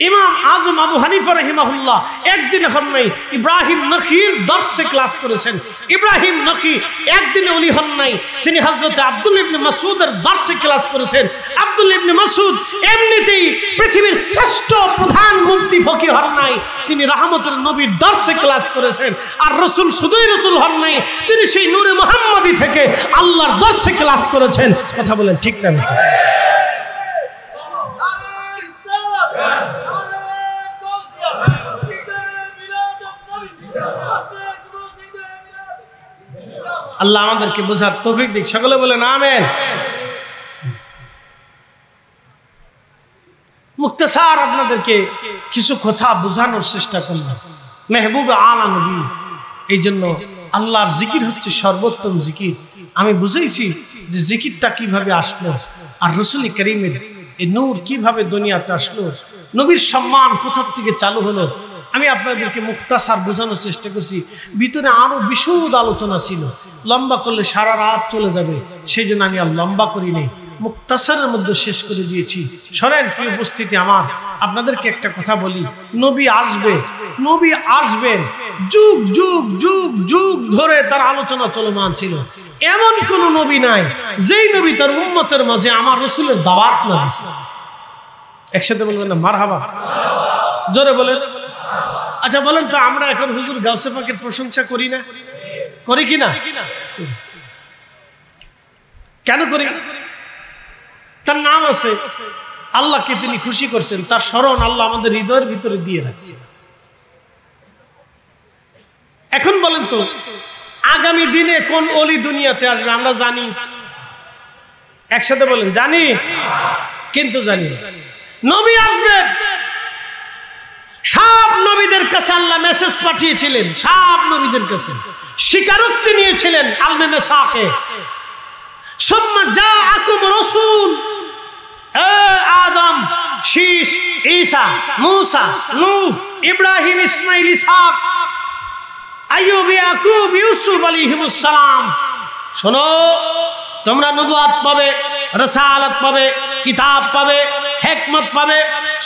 ইমাম আজম আবু হানিফা রাহিমাহুল্লাহ একদিনে হন নাই ইব্রাহিম নখীর দর্শে ক্লাস করেছেন ইব্রাহিম নখী একদিনে ওলি হন নাই তিনি হযরত আব্দুল্লাহ ইবনে মাসউদের দর্শে ক্লাস করেছেন আব্দুল্লাহ ইবনে মাসউদ এমনিতেই পৃথিবীর শ্রেষ্ঠ প্রধান মুফতি ফকিহ হন নাই তিনি রাহমাতুল নবীর দর্শে ক্লাস করেছেন আর রাসূল শুধুই রাসূল হন নাই তিনি সেই নূরে মুহাম্মাদি থেকে আল্লাহর দর্শে ক্লাস করেছেন কথা বলেন ঠিক না ঠিক আল্লাহ আমাদেরকে বোঝার তৌফিক দিক সকলে বলেন আমিন মুক্তাসার আপনাদেরকে কিছু কথা বোঝানোর চেষ্টা করলাম মেহবুব আলা নবী এই জন্য আল্লাহর জিকির হচ্ছে সর্বোত্তম জিকির আমি বুঝাইছি যে জিকিরটা কিভাবে আসলো আর রাসূল করিমের এই নূর কিভাবে দুনিয়াতে আসলো নবীর সম্মান কোথা থেকে চালু হলো আমি আপনাদেরকে মুক্তাসার বোঝানোর চেষ্টা করছি ভিতরে আরো বিশদ আলোচনা ছিল লম্বা করলে সারা রাত চলে যাবে সেই জন্য আমি আর লম্বা করি নাই মুক্তাসারের মধ্যে শেষ করে দিয়েছি শোনেন প্রিয় উপস্থিতি আমার আপনাদেরকে একটা কথা বলি নবী আসবেন যুগ যুগ যুগ যুগ ধরে তার আলোচনা চলমান ছিল এমন কোন নবী নাই যেই নবী তার উম্মতের মাঝে আমার রাসূলের দাওয়াত না দিয়েছে একসাথে বলবেন না মারহাবা জোরে বলেন আচ্ছা বলেন তো আমরা এখন হুজুর গাউসে পাকের প্রশংসা করি না করি কিনা কেন করি তার নাম আছে, আল্লাহকে তিনি খুশি করছেন, তার স্মরণ আল্লাহ আমাদের হৃদয়ের ভিতরে দিয়ে রাখছে। এখন বলেন তো, আগামী দিনে কোন ওলি দুনিয়াতে আসবে আমরা জানি? একসাথে বলেন, জানি? কিন্তু জানি নবী আসবে। সব নবীদের কাছে আল্লাহ মেসেজ পাঠিয়েছিলেন, সব নবীদের কাছে স্বীকারোক্তি নিয়েছিলেন আলমে মেসাকে। সুম্মা জাআকুম রাসূল, আদম, শীশ, ঈসা, মূসা, নূহ, ইব্রাহিম, ইসমাঈল, ইসহাক, আইয়ুব, ইয়াকুব, ইউসুফ আলাইহিমুস সালাম। শোনো, তোমরা নবুয়ত পাবে, রাসালাত পাবে, কিতাব পাবে, হিকমত পাবে।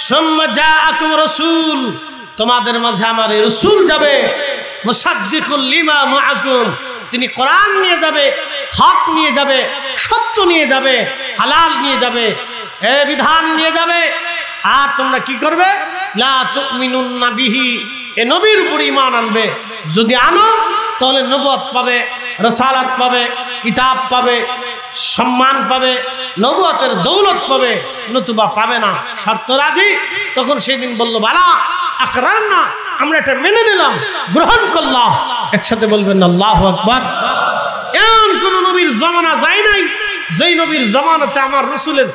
সুম্মা জাআকুম রাসূল, তোমাদের মাঝে আমার রাসূল যাবে, মুসাদ্দিকুল লিমা মাআকুম, তিনি কোরআন নিয়ে যাবে, হক নিয়ে যাবে, সত্য নিয়ে যাবে, হালাল নিয়ে যাবে, বিধান নিয়ে যাবে। আর তোমরা কি করবে? লা তুমিনুন্না বিহি, এ নবীর উপর ঈমান আনবে। যদি আনো তাহলে নবুয়ত পাবে, রাসালাত পাবে, কিতাব পাবে, সম্মান পাবে, নবুয়তের দৌলত পাবে, নতুবা পাবে না। শর্ত রাজি? তখন সেদিন বলল, বালা আকরারনা, আমরা এটা মেনে নিলাম, গ্রহণ করলাম। একসাথে বলবেন আল্লাহু আকবার। এমন কোন নবীর জামানা যায় নাই যেই নবীর জামানাতে আমার রাসূলের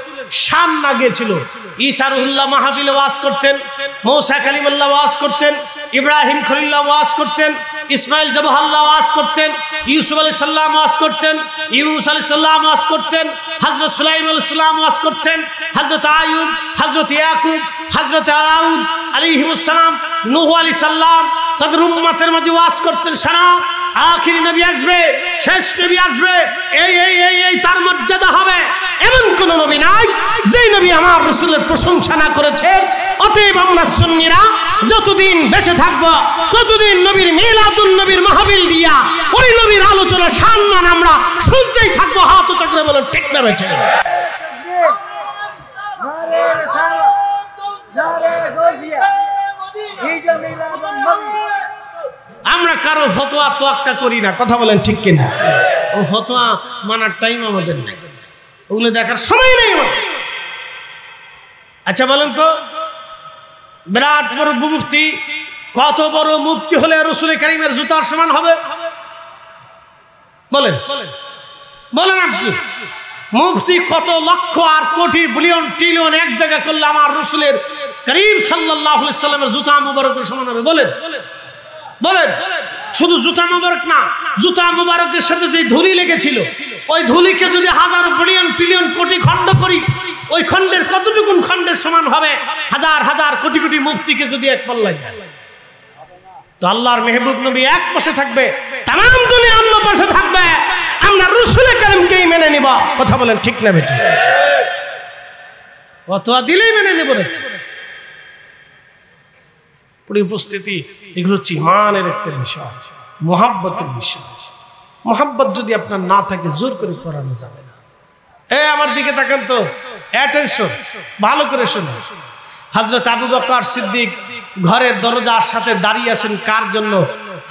শান না গিয়েছিল। ঈসা রুহুল্লাহ মাহফিলে ওয়াজ করতেন, মূসা কালিমুল্লাহ ওয়াজ করতেন, ইব্রাহিম খলিলুল্লাহ ওয়াজ করতেন, ইসমাইল জবহাল্লাহ ওয়াজ করতেন, ইউসুফ আলাইহিস সালাম ওয়াজ করতেন, ইউনুস আলাইহিস সালাম ওয়াজ করতেন, হযরত সুলাইমান আলাইহিস সালাম ওয়াজ করতেন, হযরত আইয়ুব, হযরত ইয়াকুব, হযরত দাউদ আলাইহিমুস সালাম, নূহ আলাইহিস সালাম তাদের উম্মতের মাঝে ওয়াজ করতেন। শোনো, আখিরি নবী আসবে, শেষ নবী আসবে, এই এই এই এই তার মর্যাদা হবে। এমন কোন নবী নাই যেই নবী আমার রাসূলের প্রশংসা না করেছেন। অতএব আমরা সুন্নিরা যতদিন বেঁচে থাকবো ততদিন নবীর মিলাদুন নবীর মাহফিল দিয়া ওই নবীর আলোচনা সম্মান আমরা শুনতেই থাকবো। হাত উঁচু করে বলেন, ঠিক না বেঁচে? আমরা কারো ফতোয়া তোয়াক্কা করি না, কথা বলেন ঠিক কিনা? ও ফতোয়া মানার টাইম আমাদের নেই, ওগুলো দেখার সময় নেই। আচ্ছা বলেন তো, বিরাট বড় মুফতি, কত বড় মুফতি হলে রাসূল কারীমের জুতার সমান হবে? বলেন বলেন আপনি। মুফতি কত লক্ষ আর কোটি বিলিয়ন ট্রিলিয়ন এক জায়গা করলে আমার রাসূলের কারীম সাল্লাল্লাহু আলাইহি সাল্লামের জুতা মুবারকের সমান হবে? বলেন বলেন। শুধু জুতা মুবারক না, জুতা মুবারকের সাথে যে ধুলি লেগেছিল, ওই ধুলিকে যদি হাজার বিলিয়ন ট্রিলিয়ন কোটি খণ্ড করি, ওই খণ্ডের কতটুকু খণ্ডের সমান হবে হাজার হাজার কোটি কোটি মুফতিকে যদি এক পাল্লায় দেয়? তো আল্লাহর মেহবুব নবী এক পাশে থাকবে, তামাম দুনিয়া অন্য পাশে থাকবে, আমরা রাসূল কারীমকেই মেনে নিব। কথা বলেন ঠিক না বেটি? ফতোয়া দিলেই মেনে নেব রে। পুরো উপস্থিতি, এগুলো হচ্ছে ঈমানের একটা বিষয়, মুহাব্বতের বিষয়। মুহাব্বত যদি আপনার না থাকে জোর করে করানো যাবে না। আমার দিকে তাকান তো, অ্যাটেনশন, ভালো করে শুনুন। হযরত আবু বকর সিদ্দিক ঘরের দরজার সাথে দাঁড়িয়ে আছেন কার জন্য?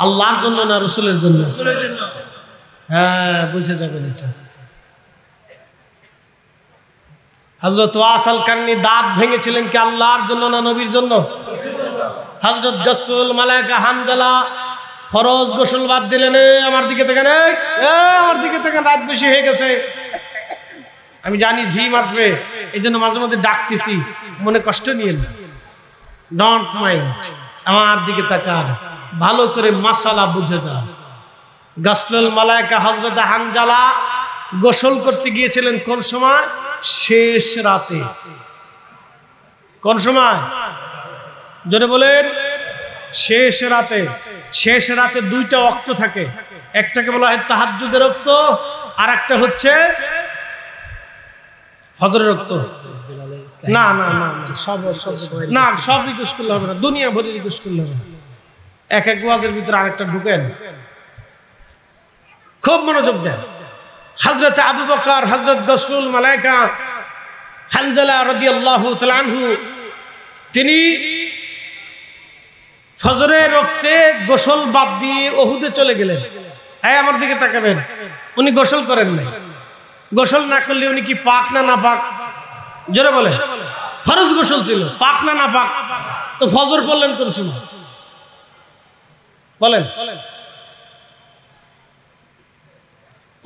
আল্লাহর জন্য না রাসূলের জন্য? হ্যাঁ, বুঝে যাবেন এটা। হযরত ওয়াস আল কারনী দাঁত ভেঙেছিলেন কি আল্লাহর জন্য না নবীর জন্য? হযরত গসলুল মালায়েকা হানজালা ফরজ গোসল বাদ দিলেন। আমার দিকে তাকান, আমার দিকে তাকান, রাত বেশি হয়ে গেছে, আমি জানি ঝিম আসবে, এই জন্য মাঝে মধ্যে ডাকতেছি, মনে কষ্ট নিয়েন না, ডোন্ট মাইন্ড। আমার দিকে তাকান, ভালো করে মাসালা বুঝে যান। গসলুল মালায়েকা হযরত হানজালা গোসল করতে গিয়েছিলেন কোন সময়? শেষ রাতে। কোন সময়? জোরে বলেন। শেষ রাতে। শেষ রাতে দুইটা ওয়াক্ত থাকে, একটাকে বলা হয় তাহাজ্জুদের ওয়াক্ত, আর একটা হচ্ছে ফজরের ওয়াক্ত। না না না, সব না, সব রিকোয়েস্ট করলে হবে না, দুনিয়া ভরে রিকোয়েস্ট করলে হবে না। এক এক ওয়াজের ভিতরে আরেকটা ঢুকেন, খুব মনোযোগ দেন। হযরত আবু বকর, হযরত গসলুল মালায়েকা হানজালা রাদিয়াল্লাহু তাআলা আনহু, তিনি ফজরের ওয়াক্তে গোসল বাদ দিয়ে উহুদে চলে গেলেন। আমার দিকে তাকাবেন, উনি গোসল করেন নাই। গোসল না করলে উনি কি পাক না না পাক? জোরে বলে। ফরজ গোসল ছিল, পাক না না পাক? তো ফজর পড়লেন কোন সময় বলেন?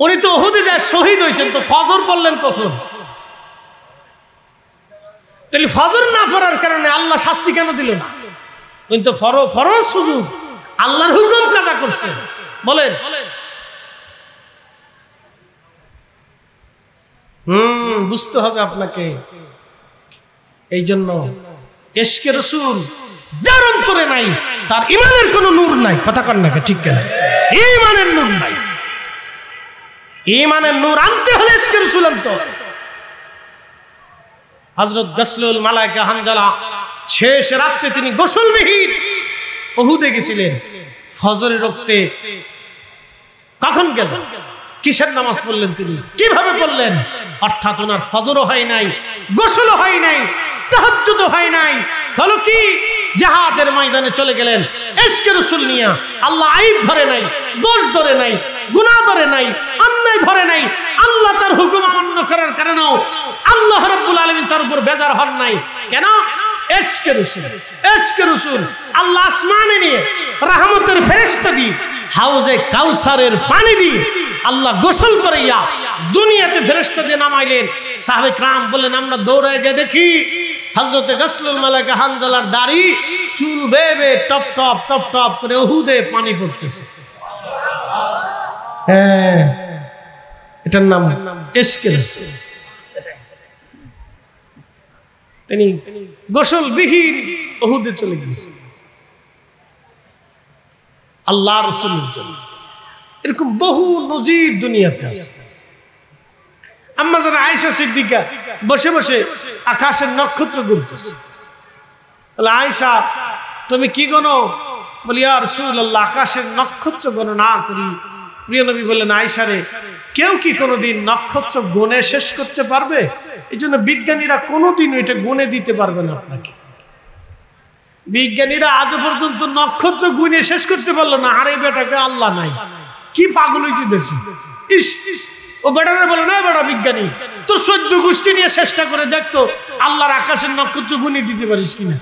উনি তো উহুদে যায় শহীদ হয়েছেন, তো ফজর পড়লেন কখন? তাহলে ফজর না পড়ার কারণে আল্লাহ শাস্তি কেন দিল না? কিন্তু ফরজ সুযোগ আল্লাহর হুকুম কাজা করছে, বলেন। বুঝতে হবে আপনাকে। এই জন্য ইশকে রাসূল যার অন্তরে নাই তার ঈমানের কোনো নূর নাই। কথা কন না ঠিক কেনা? ঈমানের নূর নাই। ঈমানের নূর আনতে হলে ইশকে রাসূল আনতে। হযরত গাসলুল মালায়েকা হানজালা শেষ রাতে তিনি গোসলবিহীন উহুদে গেছিলেন। ফজরের রক্তে কখন গেল? কিসের নামাজ পড়লেন তিনি? কিভাবে পড়লেন? অর্থাৎ ওনার ফজরও হয় নাই, গোসলও হয় নাই, তাহাজ্জুদও হয় নাই। হলো কি? জিহাদের ময়দানে চলে গেলেন ইশকে রাসূল নিয়া। আল্লাহ আইব ধরে নাই, দোষ ধরে নাই, গুনাহ ধরে নাই, অন্যায় ধরে নাই। আল্লাহ তার হুকুম অমান্য করার কারণেও আল্লাহ রাব্বুল আলামিন তার উপর বেজার হন নাই। কেন? ইশকে রাসূল। ইশকে রাসূল আল্লাহ আসমানে নিয়ে রহমতের ফেরেশতা দিয়ে হাউজে কাউসারের পানি দিয়ে আল্লাহ গোসল করাইয়া দুনিয়াতে ফেরেশতা দিয়ে নামাইলেন। সাহাবে کرام বললেন আমরা দৌড়ায় যে দেখি হযরতে গাসলুল মালায়েকা হানজালার দাড়ি চুল বেবে টপ টপ টপ টপ করে উহুদে পানি পড়তেছে। হ্যাঁ, এটার নাম ইশকে রাসূল। তিনি গোসলবিহীন উহুদে চলে গিয়েছেন আল্লাহ রাসূলের জন্য। এরকম বহু নজির দুনিয়াতে আছে। আম্মা জান আয়েশা সিদ্দিকা বসে বসে আকাশের নক্ষত্র গুনতেছে। বলে আয়েশা তুমি কি গণো? বলি ইয়া রাসূলুল্লাহ আকাশের নক্ষত্র গণনা করি। প্রিয় নবী বললেন আয়েশা রে, কেউ কি কোনোদিন নক্ষত্র গুনে শেষ করতে পারবে? এই জন্য বিজ্ঞানীরা কোনোদিন এটা গুনে দিতে পারবে না আপনাকে। বিজ্ঞানীরা আজও পর্যন্ত নক্ষত্র গুনে শেষ করতে পারলো না। আর এই বেটাকে আল্লাহ নাই, কি পাগল হয়েছে দেখি। ইস, ও বেটারে বলে না বেটা বিজ্ঞানী, তোর 14 গোষ্ঠী নিয়ে চেষ্টা করে দেখতো আল্লাহর আকাশের নক্ষত্র গুনে দিতে পারিস কিনা।